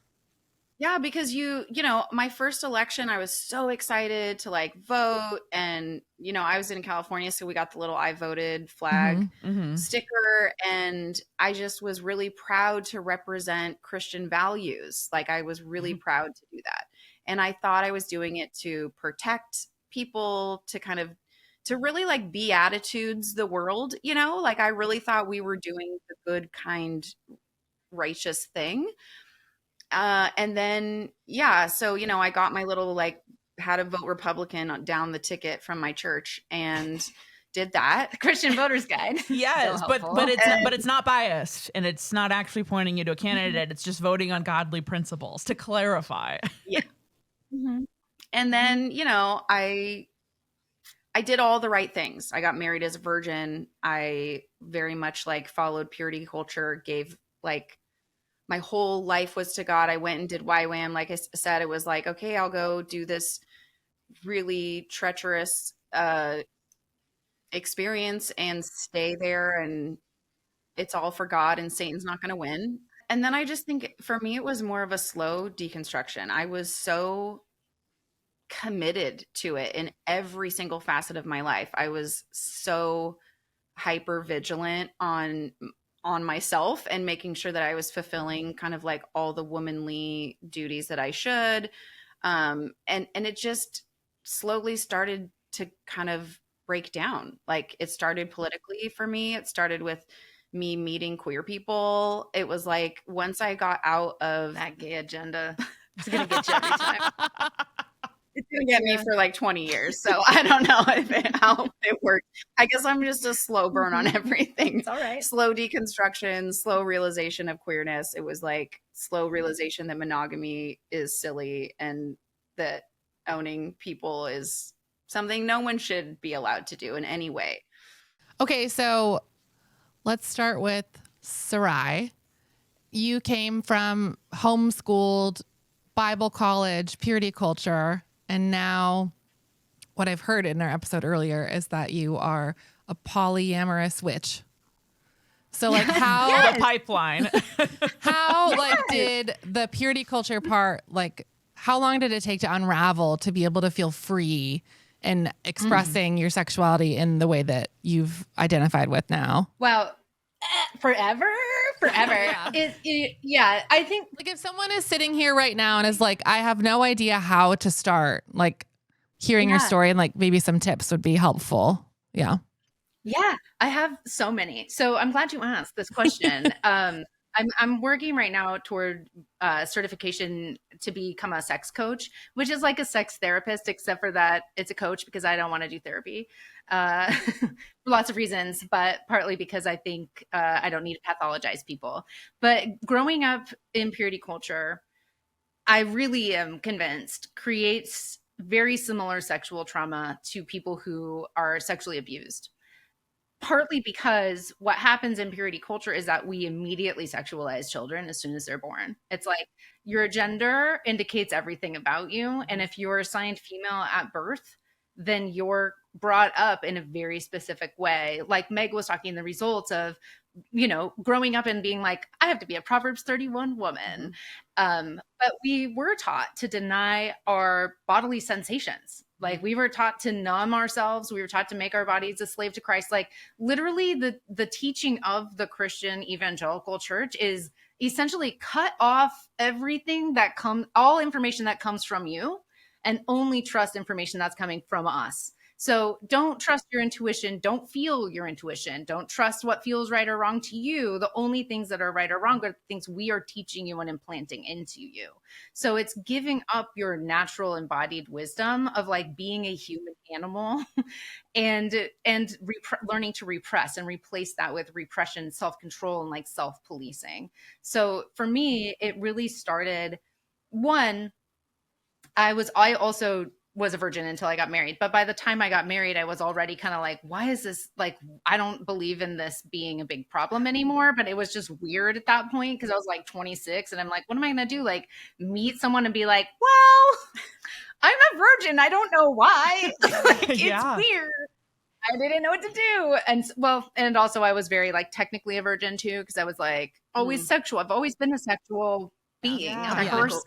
Yeah, because you know, my first election, I was so excited to like vote. And, you know, I was in California, so we got the little I voted flag sticker. And I just was really proud to represent Christian values. Like I was really proud to do that. And I thought I was doing it to protect people, to really like beatitudes the world, you know, like I really thought we were doing the good, kind, righteous thing. And then, so, you know, I got my little, like, how to vote Republican down the ticket from my church. And, did that. The Christian Voters Guide. Yes, So but it's not biased, and it's not actually pointing you to a candidate. It's just voting on godly principles, to clarify. Yeah. Mm-hmm. And then, you know, I did all the right things. I got married as a virgin. I very much like followed purity culture, gave like my whole life was to God. I went and did YWAM. Like I said, it was like, okay, I'll go do this really treacherous experience and stay there, and it's all for God and Satan's not going to win. And then I just think for me, it was more of a slow deconstruction. I was so committed to it in every single facet of my life. I was so hyper vigilant on myself and making sure that I was fulfilling kind of like all the womanly duties that I should. And it just slowly started to kind of break down. Like it started politically for me. It started with me meeting queer people. It was like once I got out of that gay agenda, it's going to get you every time. It's going to get me for like 20 years. So I don't know how it works. I guess I'm just a slow burn on everything. It's all right. Slow deconstruction, slow realization of queerness. It was like slow realization that monogamy is silly and that owning people is something no one should be allowed to do in any way. Okay, so let's start with Sarai. You came from homeschooled, Bible college, purity culture, and now what I've heard in our episode earlier is that you are a polyamorous witch. So like how Yes. The pipeline. how like did the purity culture part, like how long did it take to unravel to be able to feel free and expressing your sexuality in the way that you've identified with now? Well, forever. Yeah, I think Like if someone is sitting here right now and is like, I have no idea how to start, like hearing your story and like maybe some tips would be helpful. Yeah. Yeah, I have so many. So I'm glad you asked this question. I'm working right now toward certification to become a sex coach, which is like a sex therapist, except for that it's a coach because I don't want to do therapy for lots of reasons, but partly because I think I don't need to pathologize people. But growing up in purity culture, I really am convinced creates very similar sexual trauma to people who are sexually abused. Partly because what happens in purity culture is that we immediately sexualize children as soon as they're born. It's like your gender indicates everything about you. And if you're assigned female at birth, then you're brought up in a very specific way. Like Meg was talking, the results of, you know, growing up and being like, I have to be a Proverbs 31 woman. But we were taught to deny our bodily sensations. Like we were taught to numb ourselves. We were taught to make our bodies a slave to Christ. Like literally the teaching of the Christian evangelical church is essentially cut off everything that all information that comes from you and only trust information that's coming from us. So don't trust your intuition. Don't feel your intuition. Don't trust what feels right or wrong to you. The only things that are right or wrong are the things we are teaching you and implanting into you. So it's giving up your natural embodied wisdom of like being a human animal and learning to repress and replace that with repression, self-control, and like self-policing. So for me, it really started I also was a virgin until I got married. But by the time I got married, I was already kind of like, why is this like, I don't believe in this being a big problem anymore. But it was just weird at that point because I was like 26 and I'm like, what am I going to do? Like meet someone and be like, well, I'm a virgin. I don't know why. Like, it's weird. I didn't know what to do. And also I was very like technically a virgin too, because I was like always sexual. I've always been a sexual being, a person.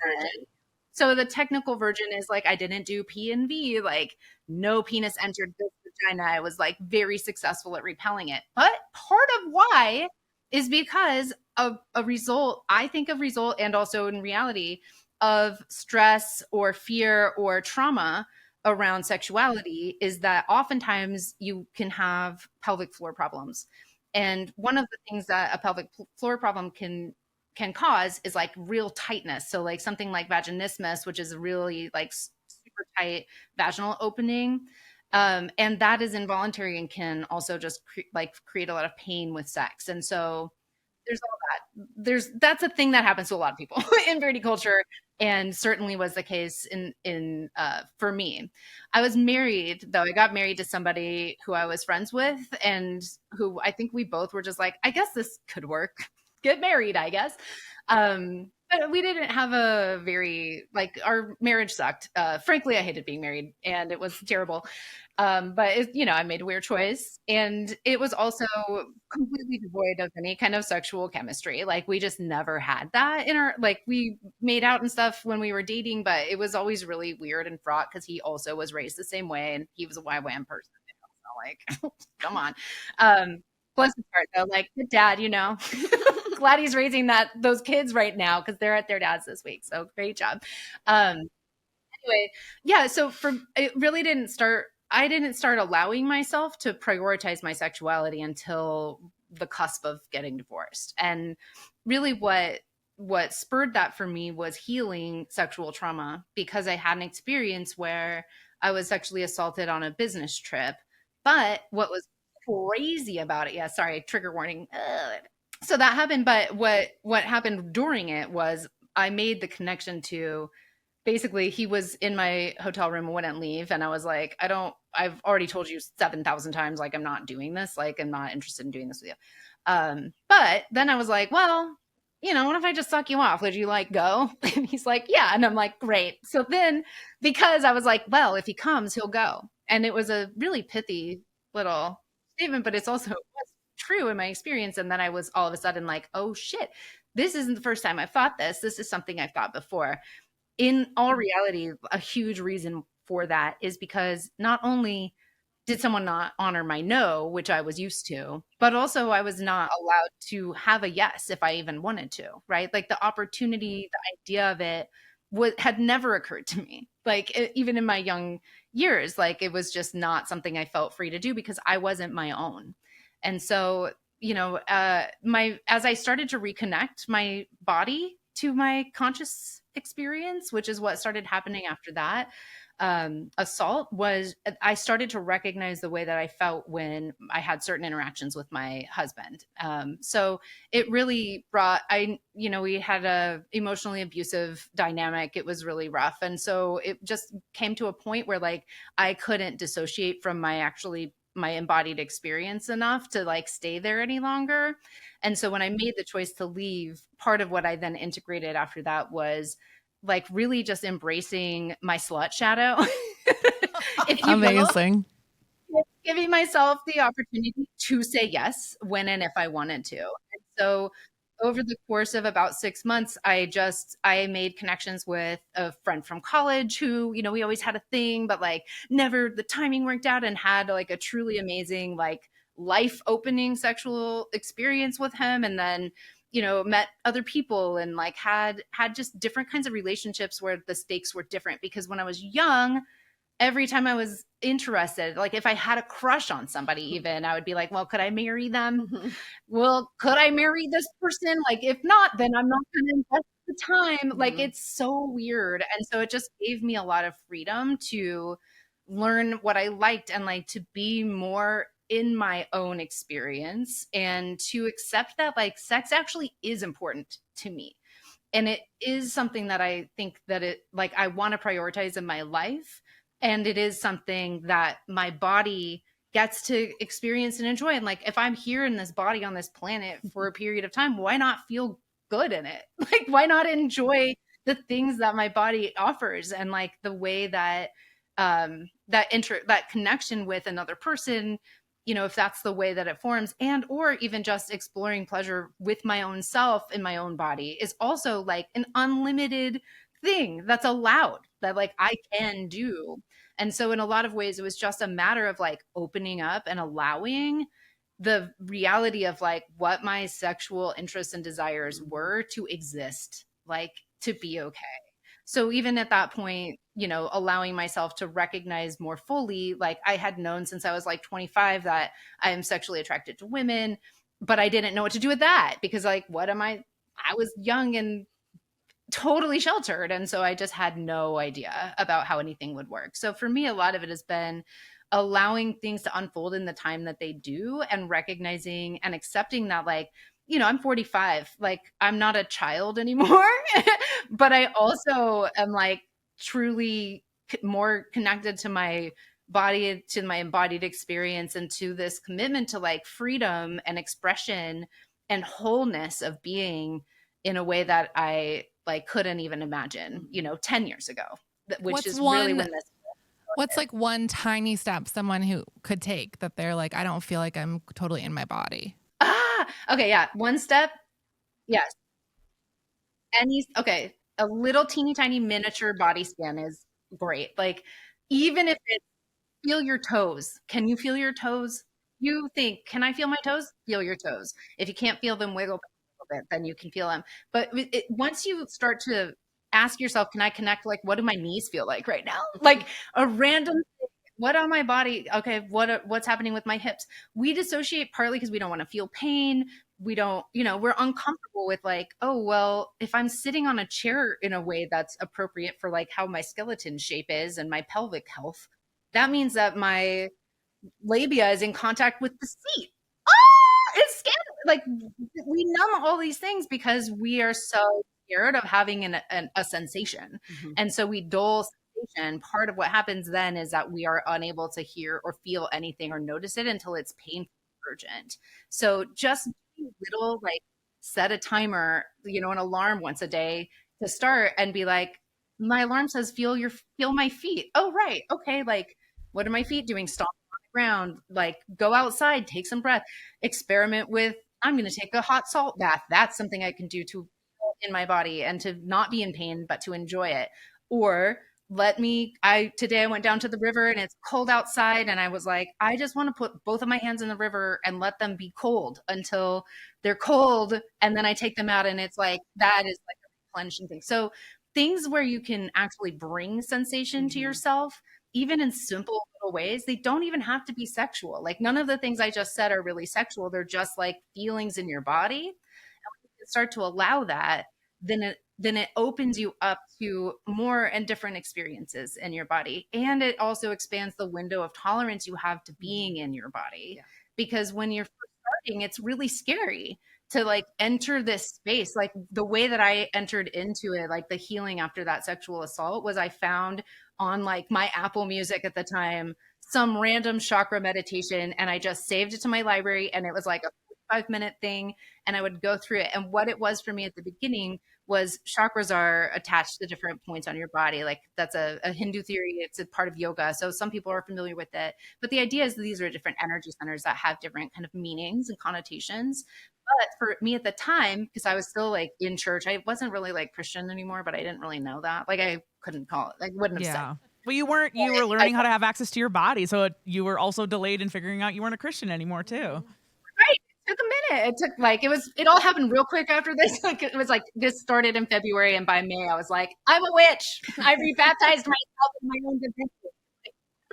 So the technical version is like, I didn't do P and V, like no penis entered the vagina. I was like very successful at repelling it. But part of why is because of a result, I think of result and also in reality of stress or fear or trauma around sexuality is that oftentimes you can have pelvic floor problems. And one of the things that a pelvic floor problem can cause is like real tightness. So like something like vaginismus, which is a really like super tight vaginal opening. And that is involuntary and can also just create a lot of pain with sex. And so there's all that. That's a thing that happens to a lot of people in purity culture, and certainly was the case in for me. I was married, though. I got married to somebody who I was friends with, and who I think we both were just like, I guess this could work. Get married, I guess. But we didn't have a very, like, our marriage sucked. Frankly, I hated being married, and it was terrible. But I made a weird choice, and it was also completely devoid of any kind of sexual chemistry. Like, we just never had that in our, like, we made out and stuff when we were dating, but it was always really weird and fraught because he also was raised the same way, and he was a YWAM person. So, like, come on. Bless his heart, though. Like, good dad, glad he's raising those kids right now because they're at their dad's this week. So great job. Anyway, yeah. So it really didn't start. I didn't start allowing myself to prioritize my sexuality until the cusp of getting divorced. And really, what spurred that for me was healing sexual trauma, because I had an experience where I was sexually assaulted on a business trip. But what was crazy about it? Yeah, sorry, trigger warning. So that happened, but what happened during it was I made the connection to, basically, he was in my hotel room and wouldn't leave, and I was like, I've already told you 7,000 times, like, I'm not doing this, like, I'm not interested in doing this with you. But then I was like, well, what if I just suck you off? Would you like go? And he's like, yeah. And I'm like, great. So then, because I was like, well, if he comes, he'll go. And it was a really pithy little statement, but it's also true in my experience. And then I was all of a sudden like, oh shit, this isn't the first time I've thought this. This is something I've thought before. In all reality, a huge reason for that is because not only did someone not honor my no, which I was used to, but also I was not allowed to have a yes if I even wanted to, right? Like, the opportunity, the idea of it had never occurred to me. Like, even in my young years, like, it was just not something I felt free to do because I wasn't my own. And so, as I started to reconnect my body to my conscious experience, which is what started happening after that assault, was I started to recognize the way that I felt when I had certain interactions with my husband. So it really brought, we had a emotionally abusive dynamic. It was really rough. And so it just came to a point where, like, I couldn't dissociate from my embodied experience enough to, like, stay there any longer. And so when I made the choice to leave, part of what I then integrated after that was, like, really just embracing my slut shadow. If you Amazing. will, giving myself the opportunity to say yes when and if I wanted to. And so over the course of about 6 months, I made connections with a friend from college who, we always had a thing, but, like, never the timing worked out, and had, like, a truly amazing, like, life opening sexual experience with him. And then, met other people, and, like, had just different kinds of relationships where the stakes were different. Because when I was young, every time I was interested, like, if I had a crush on somebody, even, I would be like, well, could I marry them? Well, could I marry this person? Like, if not, then I'm not going to invest the time. Like, it's so weird. And so it just gave me a lot of freedom to learn what I liked, and, like, to be more in my own experience, and to accept that, like, sex actually is important to me. And it is something that I think that I want to prioritize in my life. And it is something that my body gets to experience and enjoy. And, like, if I'm here in this body on this planet for a period of time, why not feel good in it? Like, why not enjoy the things that my body offers, and, like, the way that that connection with another person, if that's the way that it forms, and or even just exploring pleasure with my own self in my own body, is also, like, an unlimited thing that's allowed, that, like, I can do. And so in a lot of ways, it was just a matter of, like, opening up and allowing the reality of, like, what my sexual interests and desires were to exist, like, to be okay. So even at that point, allowing myself to recognize more fully, like, I had known since I was, like, 25 that I am sexually attracted to women, but I didn't know what to do with that, because, like, I was young and totally sheltered. And so I just had no idea about how anything would work. So for me, a lot of it has been allowing things to unfold in the time that they do, and recognizing and accepting that, like, you know, I'm 45, like I'm not a child anymore, but I also am like truly more connected to my body, to my embodied experience, and to this commitment to like freedom and expression and wholeness of being in a way that I like couldn't even imagine, you know, 10 years ago, which is really when this. What's like one tiny step someone who could take that they're like, I don't feel like I'm totally in my body? Okay. Yeah. One step. Yes. Okay. A little teeny tiny miniature body scan is great. Like, even if it's feel your toes. Can you feel your toes? You think, can I feel my toes? Feel your toes. If you can't feel them, wiggle a little bit, then you can feel them. But once you start to ask yourself, can I connect? Like, what do my knees feel like right now? Like a random thing. What on my body? Okay, what's happening with my hips? We dissociate partly because we don't want to feel pain. We don't, you know, we're uncomfortable with like, oh, well, if I'm sitting on a chair in a way that's appropriate for like how my skeleton shape is and my pelvic health, that means that my labia is in contact with the seat. It's scary. Like, we numb all these things because we are so scared of having a sensation. Mm-hmm. And so we dull sensation. Part of what happens then is that we are unable to hear or feel anything or notice it until it's painful, urgent. So just little, like, set a timer, you know, an alarm once a day to start, and be like, my alarm says, feel my feet. Oh, right. Okay. Like, what are my feet doing? Stomp on the ground, like go outside, take some breath, experiment with, I'm going to take a hot salt bath. That's something I can do to feel in my body and to not be in pain, but to enjoy it. Or today I went down to the river and it's cold outside, and I was like, I just want to put both of my hands in the river and let them be cold until they're cold. And then I take them out, and it's like, that is like a replenishing thing. So things where you can actually bring sensation to yourself, even in simple little ways. They don't even have to be sexual. Like, none of the things I just said are really sexual. They're just like feelings in your body. And when you start to allow that, then it opens you up to more and different experiences in your body. And it also expands the window of tolerance you have to being in your body. Yeah. Because when you're starting, it's really scary to like enter this space. Like, the way that I entered into it, like the healing after that sexual assault, was I found on like my Apple Music at the time some random chakra meditation, and I just saved it to my library, and it was like a 5-minute thing, and I would go through it. And what it was for me at the beginning was, chakras are attached to different points on your body. Like, that's a Hindu theory. It's a part of yoga. So some people are familiar with it. But the idea is that these are different energy centers that have different kind of meanings and connotations. But for me at the time, because I was still like in church, I wasn't really like Christian anymore, but I didn't really know that. Like, I couldn't call it. I wouldn't have said. Well, you were learning how to have access to your body. So you were also delayed in figuring out you weren't a Christian anymore too. Right. It took a minute. It took like, it all happened real quick after this. Like, it was like, this started in February, and by May I was like, I'm a witch. I rebaptized myself in my own divinity.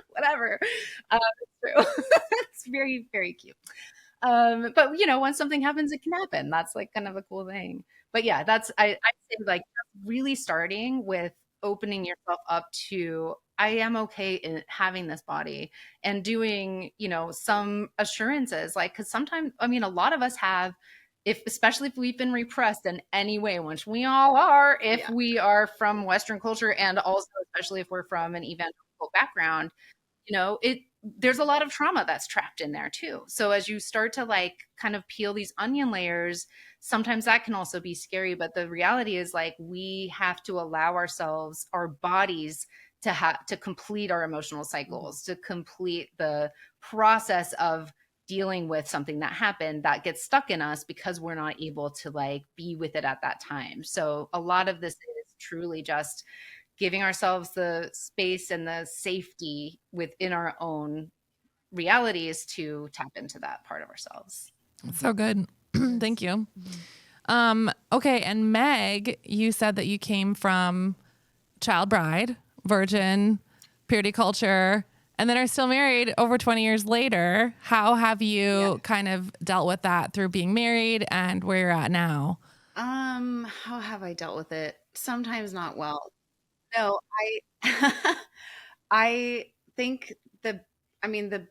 Whatever. It's true. It's very, very cute. But you know, once something happens, it can happen. That's like kind of a cool thing. But yeah, I'd say like really starting with opening yourself up to, I am okay in having this body, and doing, you know, some assurances, like, because sometimes, I mean, a lot of us have, especially if we've been repressed in any way, which we all are, if we are from Western culture, and also especially if we're from an evangelical background, you know, there's a lot of trauma that's trapped in there too. So as you start to like kind of peel these onion layers, sometimes that can also be scary. But the reality is, like, we have to allow ourselves, our bodies, to complete our emotional cycles, to complete the process of dealing with something that happened that gets stuck in us because we're not able to like be with it at that time. So a lot of this is truly just giving ourselves the space and the safety within our own realities to tap into that part of ourselves. So good. Thank you. Okay. And Meg, you said that you came from child bride, virgin, purity culture, and then are still married over 20 years later. How have you kind of dealt with that through being married and where you're at now? How have I dealt with it? Sometimes not well. No, I think I mean, the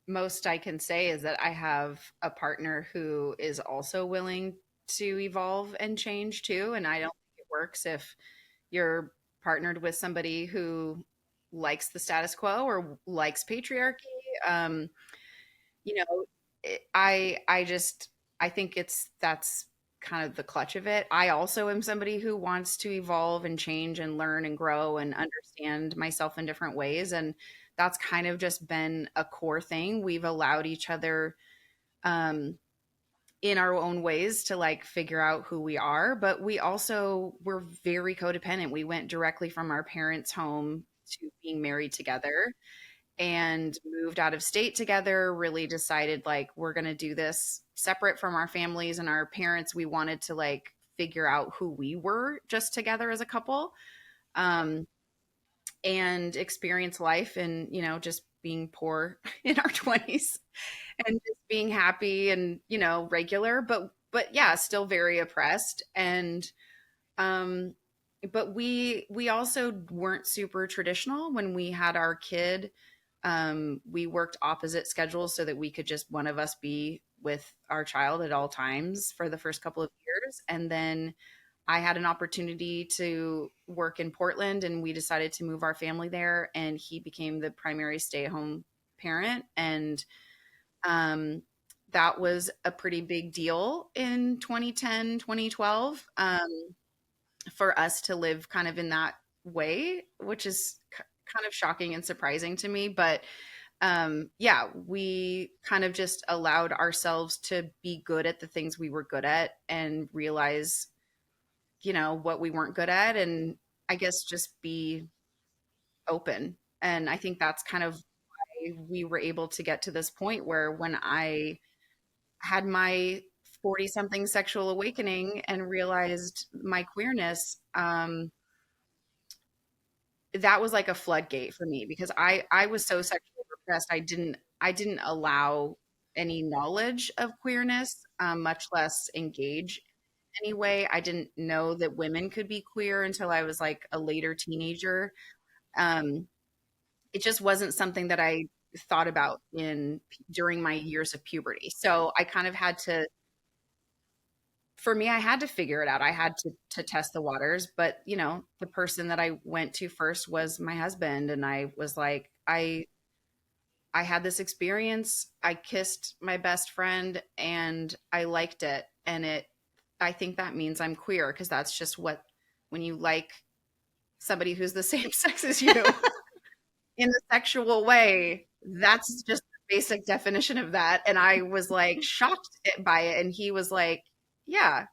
most I can say is that I have a partner who is also willing to evolve and change too. And I don't think it works if you're partnered with somebody who likes the status quo or likes patriarchy. Um, you know, I think that's kind of the clutch of it. I also am somebody who wants to evolve and change and learn and grow and understand myself in different ways. And that's kind of just been a core thing. We've allowed each other, um, in our own ways to like figure out who we are, but we're very codependent. We went directly from our parents' home to being married together and moved out of state together, really decided like we're going to do this separate from our families and our parents. We wanted to like figure out who we were just together as a couple, um, and experience life and, just being poor in our 20s and just being happy and, regular, but yeah, still very oppressed. And, um, but we also weren't super traditional when we had our kid. We worked opposite schedules so that we could just one of us be with our child at all times for the first couple of years. And then I had an opportunity to work in Portland and we decided to move our family there. And he became the primary stay-at-home parent. And that was a pretty big deal in 2010, 2012, for us to live kind of in that way, which is kind of shocking and surprising to me. But yeah, we kind of just allowed ourselves to be good at the things we were good at and realize, what we weren't good at. And I guess just be open. And I think that's kind of why we were able to get to this point where when I had my 40 something sexual awakening and realized my queerness, that was like a floodgate for me because I was so sexually repressed. I didn't allow any knowledge of queerness, much less engage anyway. I didn't know that women could be queer until I was like a later teenager. It just wasn't something that I thought about during my years of puberty. So I kind of had to, for me, I had to figure it out. I had to test the waters, but the person that I went to first was my husband. And I was like, I had this experience. I kissed my best friend and I liked it. And I think that means I'm queer because that's just when you like somebody who's the same sex as you in a sexual way, that's just the basic definition of that. And I was like shocked by it. And he was like, yeah.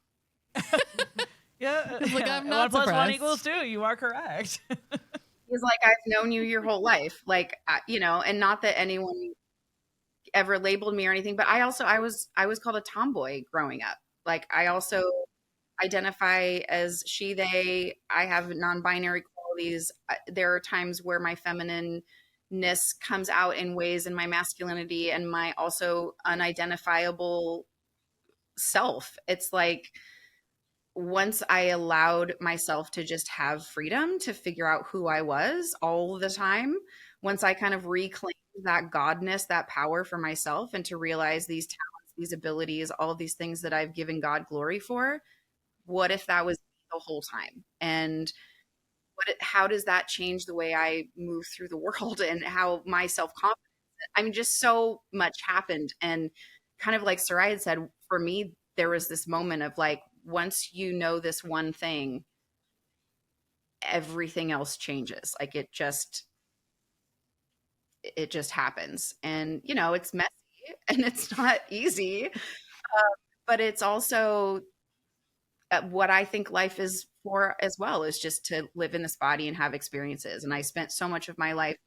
Yeah. Like, I'm not 1 + 1 surprised. = 2. You are correct. He's like, I've known you your whole life. Like, and not that anyone ever labeled me or anything, but I was called a tomboy growing up. Like, I also identify as she, they. I have non-binary qualities. There are times where my feminineness comes out in ways in my masculinity and my also unidentifiable self. It's like once I allowed myself to just have freedom to figure out who I was all the time, once I kind of reclaimed that godness, that power for myself, and to realize these talents, these abilities, all of these things that I've given God glory for, what if that was the whole time? And how does that change the way I move through the world and how my self-confidence? I mean, just so much happened. And kind of like Sarai had said, for me, there was this moment of like, once you know this one thing, everything else changes. Like it just happens. And, it's messy and it's not easy, but it's also what I think life is for as well, is just to live in this body and have experiences. And I spent so much of my life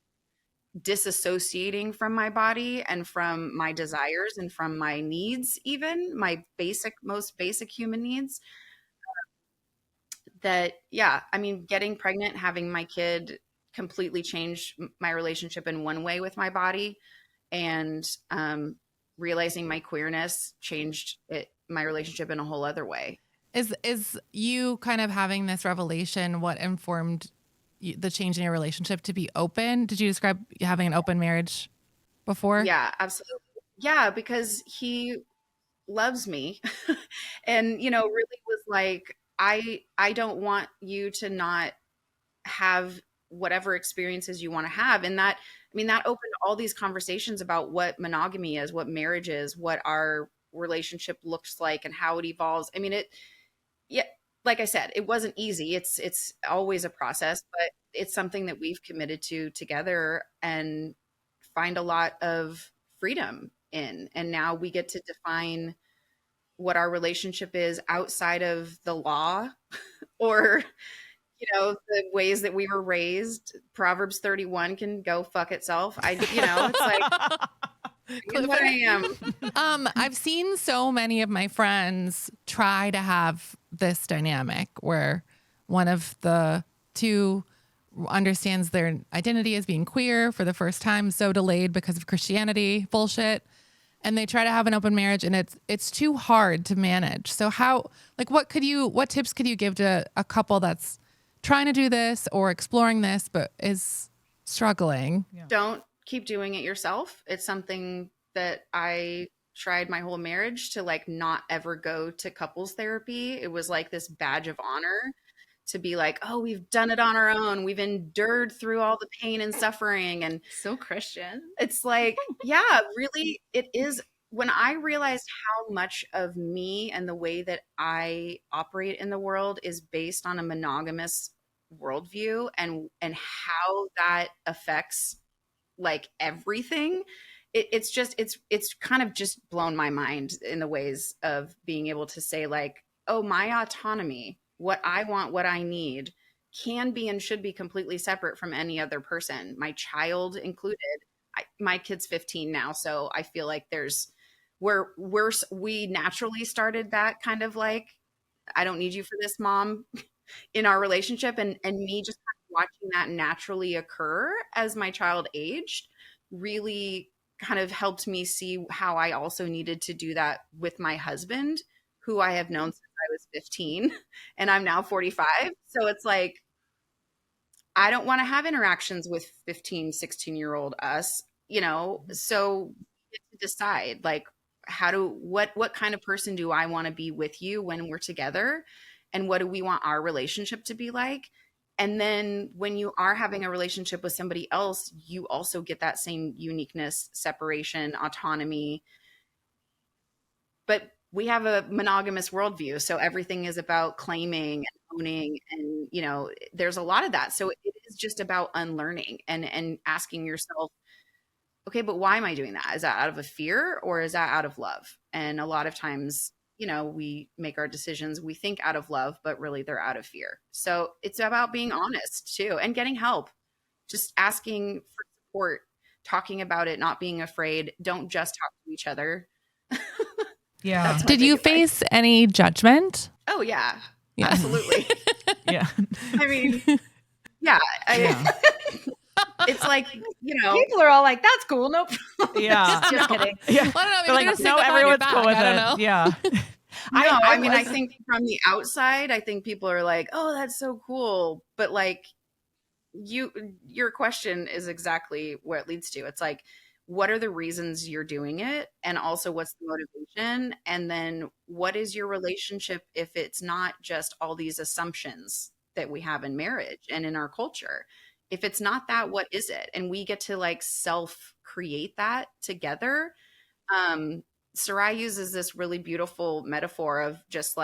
disassociating from my body and from my desires and from my needs, even my most basic human needs, that, yeah, I mean, getting pregnant, having my kid completely changed my relationship in one way with my body. And realizing my queerness changed my relationship in a whole other way. Is you kind of having this revelation what informed the change in your relationship to be open? Did you describe having an open marriage? before? Yeah, absolutely. Yeah, because he loves me and, really was like, I don't want you to not have whatever experiences you want to have. And that opened all these conversations about what monogamy is, what marriage is, what our relationship looks like and how it evolves. I mean, yeah, like I said, it wasn't easy. It's always a process, but it's something that we've committed to together and find a lot of freedom in. And now we get to define what our relationship is outside of the law or the ways that we were raised. Proverbs 31 can go fuck itself. It's like what I am. I've seen so many of my friends try to have this dynamic where one of the two understands their identity as being queer for the first time, so delayed because of Christianity bullshit. And they try to have an open marriage, and it's too hard to manage. So what tips could you give to a couple that's trying to do this or exploring this, but is struggling? Yeah. Don't keep doing it yourself. It's something that I tried my whole marriage to not ever go to couples therapy. It was like this badge of honor to be like, oh, we've done it on our own. We've endured through all the pain and suffering. And so Christian. It's like, yeah, really, it is. When I realized how much of me and the way that I operate in the world is based on a monogamous worldview and how that affects everything, it's kind of just blown my mind in the ways of being able to say oh, my autonomy, what I want, what I need can be and should be completely separate from any other person, my child included. My kid's 15 now, so I feel like we naturally started that kind of I don't need you for this, mom, in our relationship, and me just watching that naturally occur as my child aged really kind of helped me see how I also needed to do that with my husband, who I have known since I was 15 and I'm now 45. So it's I don't want to have interactions with 15, 16-year-old us, so we get to decide what kind of person do I want to be with you when we're together, and what do we want our relationship to be like? And then when you are having a relationship with somebody else, you also get that same uniqueness, separation, autonomy. But we have a monogamous worldview, so everything is about claiming and owning, and there's a lot of that. So it is just about unlearning and asking yourself, okay, but why am I doing that? Is that out of a fear or is that out of love? And a lot of times, we make our decisions, we think out of love, but really they're out of fear. So it's about being honest too, and getting help, just asking for support, talking about it, not being afraid. Don't just talk to each other. Yeah. Did you face any judgment? Oh yeah. Absolutely. Yeah. I mean, yeah. It's people are all like, that's cool. Nope. Yeah. Just kidding. Yeah. Well, I don't know. No, everyone's cool with it. Yeah. I think from the outside, I think people are like, oh, that's so cool. But your question is exactly where it leads to. It's what are the reasons you're doing it? And also what's the motivation? And then what is your relationship if it's not just all these assumptions that we have in marriage and in our culture? If it's not that, what is it? And we get to self create that together. Sarai uses this really beautiful metaphor of just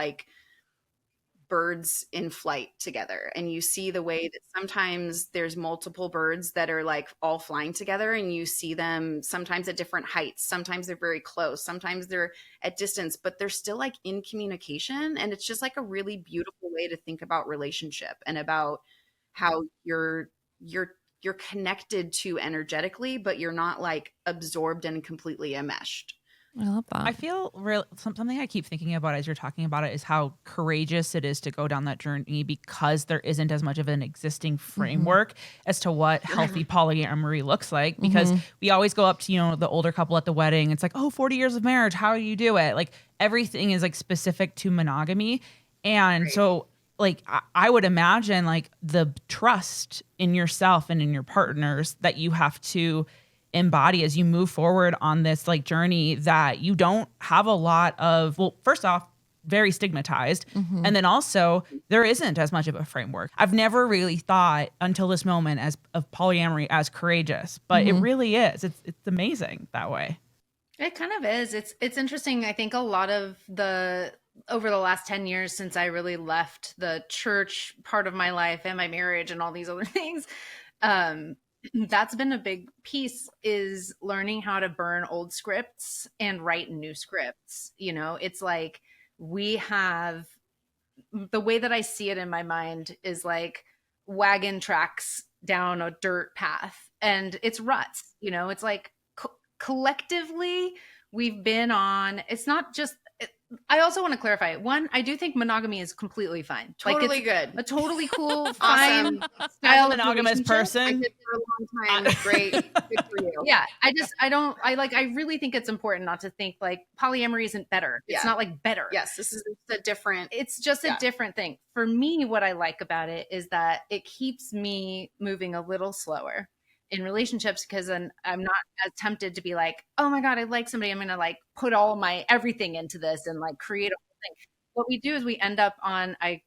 birds in flight together. And you see the way that sometimes there's multiple birds that are all flying together, and you see them sometimes at different heights. Sometimes they're very close. Sometimes they're at distance, but they're still in communication. And it's just a really beautiful way to think about relationship and about how you're connected to energetically, but you're not absorbed and completely enmeshed. I love that. I feel something I keep thinking about as you're talking about it is how courageous it is to go down that journey, because there isn't as much of an existing framework as to what healthy polyamory looks like. Because we always go up to, the older couple at the wedding. It's 40 years of marriage. How do you do it? Everything is specific to monogamy. And so I would imagine the trust in yourself and in your partners that you have to embody as you move forward on this like journey that you don't have a lot of, well, first off, very stigmatized. And then also there isn't as much of a framework. I've never really thought until this moment of polyamory as courageous, but it really is. It's amazing that way. It kind of is. It's interesting. I think a lot of over the last 10 years since I really left the church part of my life and my marriage and all these other things, that's been a big piece, is learning how to burn old scripts and write new scripts. It's like, we have, the way that I see it in my mind is like wagon tracks down a dirt path, and it's ruts. It's like collectively we've been on, it's not just, I also want to clarify, one, I do think monogamy is completely fine. Totally good. A totally cool, fine style monogamous person. I did for a long time. Great. Good for you. Yeah. I really think it's important not to think like polyamory isn't better. It's not like better. Yes. This is a different. It's just a different thing. For me, what I like about it is that it keeps me moving a little slower in relationships, because then I'm not as tempted to be like, oh my God, I like somebody, I'm going to like put all my everything into this and like create a whole thing. What we do is we end up on, I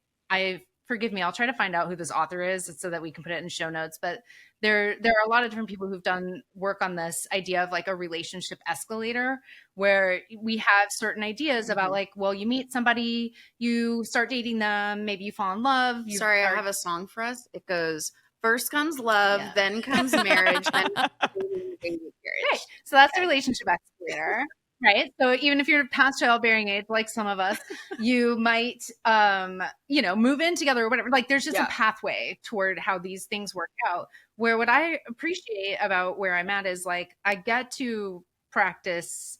forgive me, I'll try to find out who this author is so that we can put it in show notes, but there are a lot of different people who've done work on this idea of like a relationship escalator, where we have certain ideas about like, well, you meet somebody, you start dating them, maybe you fall in love. I have a song for us. It goes, first comes love, then comes marriage, then marriage. Right. So that's the relationship escalator, right? So even if you're past childbearing age, like some of us, you might, move in together or whatever. Like there's just a pathway toward how these things work out. Where what I appreciate about where I'm at is like, I get to practice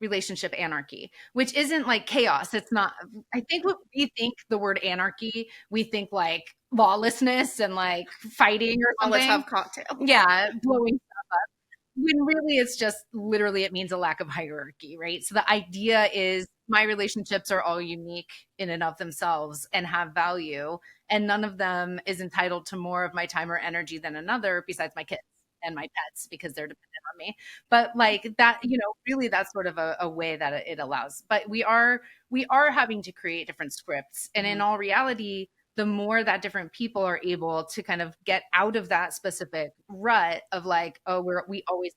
relationship anarchy, which isn't like chaos. It's not, I think what we think the word anarchy, we think like lawlessness and like fighting or something. Let's have cocktails. Yeah, blowing stuff up. When really it's just literally, it means a lack of hierarchy, right? So the idea is my relationships are all unique in and of themselves and have value, and none of them is entitled to more of my time or energy than another, besides my kids and my pets, because they're dependent on me. But like that, really that's sort of a way that it allows. But we are having to create different scripts. And in all reality, the more that different people are able to kind of get out of that specific rut of like, oh,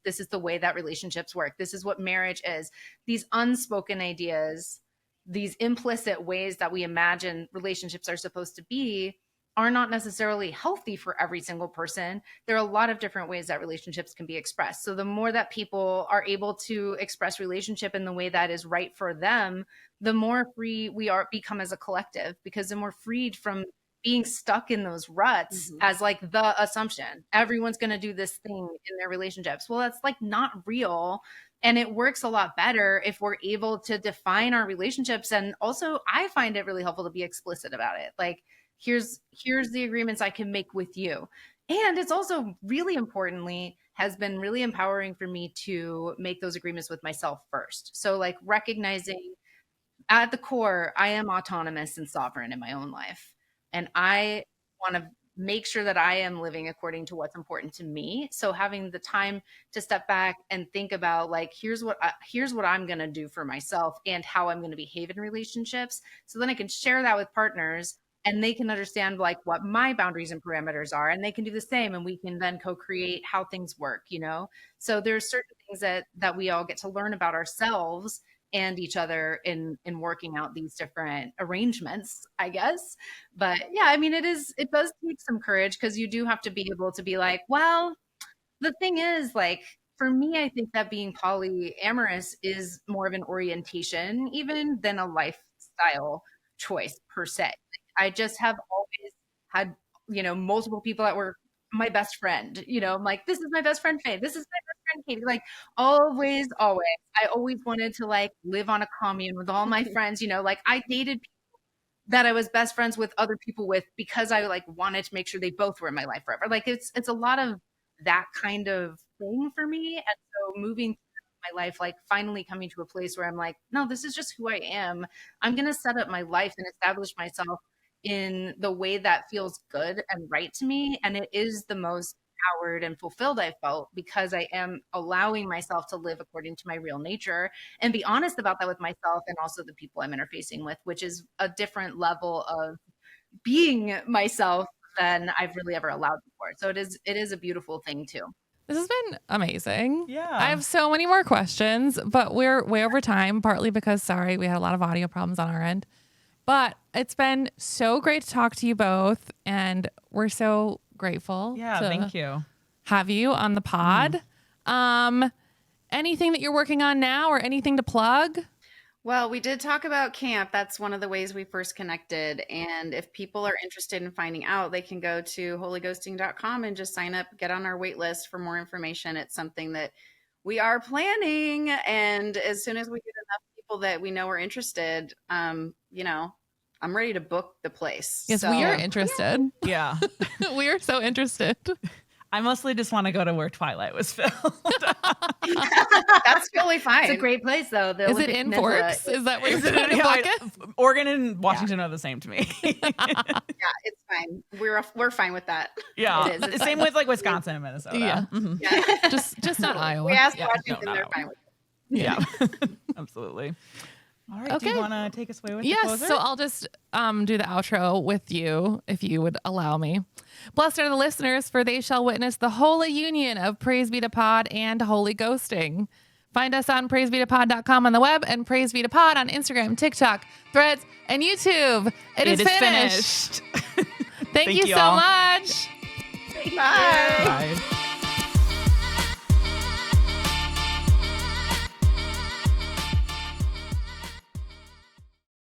this is the way that relationships work. This is what marriage is. These unspoken ideas, these implicit ways that we imagine relationships are supposed to be, are not necessarily healthy for every single person. There are a lot of different ways that relationships can be expressed. So the more that people are able to express relationship in the way that is right for them, the more free we become as a collective, because then we're freed from being stuck in those ruts as like the assumption everyone's going to do this thing in their relationships. Well, that's like not real. And it works a lot better if we're able to define our relationships. And also I find it really helpful to be explicit about it. Like, here's the agreements I can make with you. And it's also really importantly has been really empowering for me to make those agreements with myself first. So like recognizing at the core, I am autonomous and sovereign in my own life. And I want to make sure that I am living according to what's important to me. So having the time to step back and think about like, here's what I'm going to do for myself and how I'm going to behave in relationships. So then I can share that with partners, and they can understand like what my boundaries and parameters are, and they can do the same, and we can then co-create how things work, So there's certain things that we all get to learn about ourselves and each other in working out these different arrangements, I guess. But yeah, I mean, it does take some courage, because you do have to be able to be like, well, the thing is, like, for me, I think that being polyamorous is more of an orientation even than a lifestyle choice per se. I just have always had, multiple people that were my best friend, I'm like, this is my best friend, Faye. This is my best friend, Katie. Like always. I always wanted to like live on a commune with all my friends, like I dated people that I was best friends with other people with because I like wanted to make sure they both were in my life forever. Like it's a lot of that kind of thing for me. And so moving through my life, like finally coming to a place where I'm like, no, this is just who I am. I'm going to set up my life and establish myself in the way that feels good and right to me. And it is the most empowered and fulfilled I felt, because I am allowing myself to live according to my real nature and be honest about that with myself and also the people I'm interfacing with, which is a different level of being myself than I've really ever allowed before. So it is a beautiful thing too. This has been amazing. Yeah. I have so many more questions, but we're way over time, partly because, we had a lot of audio problems on our end. But it's been so great to talk to you both, and we're so grateful to thank you. have you on the pod. Anything that you're working on now or anything to plug? Well, we did talk about camp. That's one of the ways we first connected. And if people are interested in finding out, they can go to holyghosting.com and just sign up, get on our wait list for more information. It's something that we are planning. And as soon as we get enough people that we know are interested, you know, I'm ready to book the place. Yes, we are interested. Yeah. We are so interested. I mostly just want to go to where Twilight was filmed. That's totally fine. It's a great place, though. The Is it in Forks? Is that where you're going to book it? Oregon and Washington are the same to me. Yeah, it's fine. We're fine with that. Yeah, It is. Same with like Wisconsin and Minnesota. Yeah, Yeah. just not Iowa. We asked Yeah, Washington, no, not they're Iowa. fine with it. Yeah, absolutely. All right. Do you want to take us away with the Yes. closer? So I'll just do the outro with you, if you would allow me. Blessed are the listeners, for they shall witness the holy union of Praise Be to Pod and Holy Ghosting. Find us on praisebetopod.com on the web and Praise Be to Pod on Instagram, TikTok, Threads, and YouTube. It is finished. Thank you so all. much. Bye.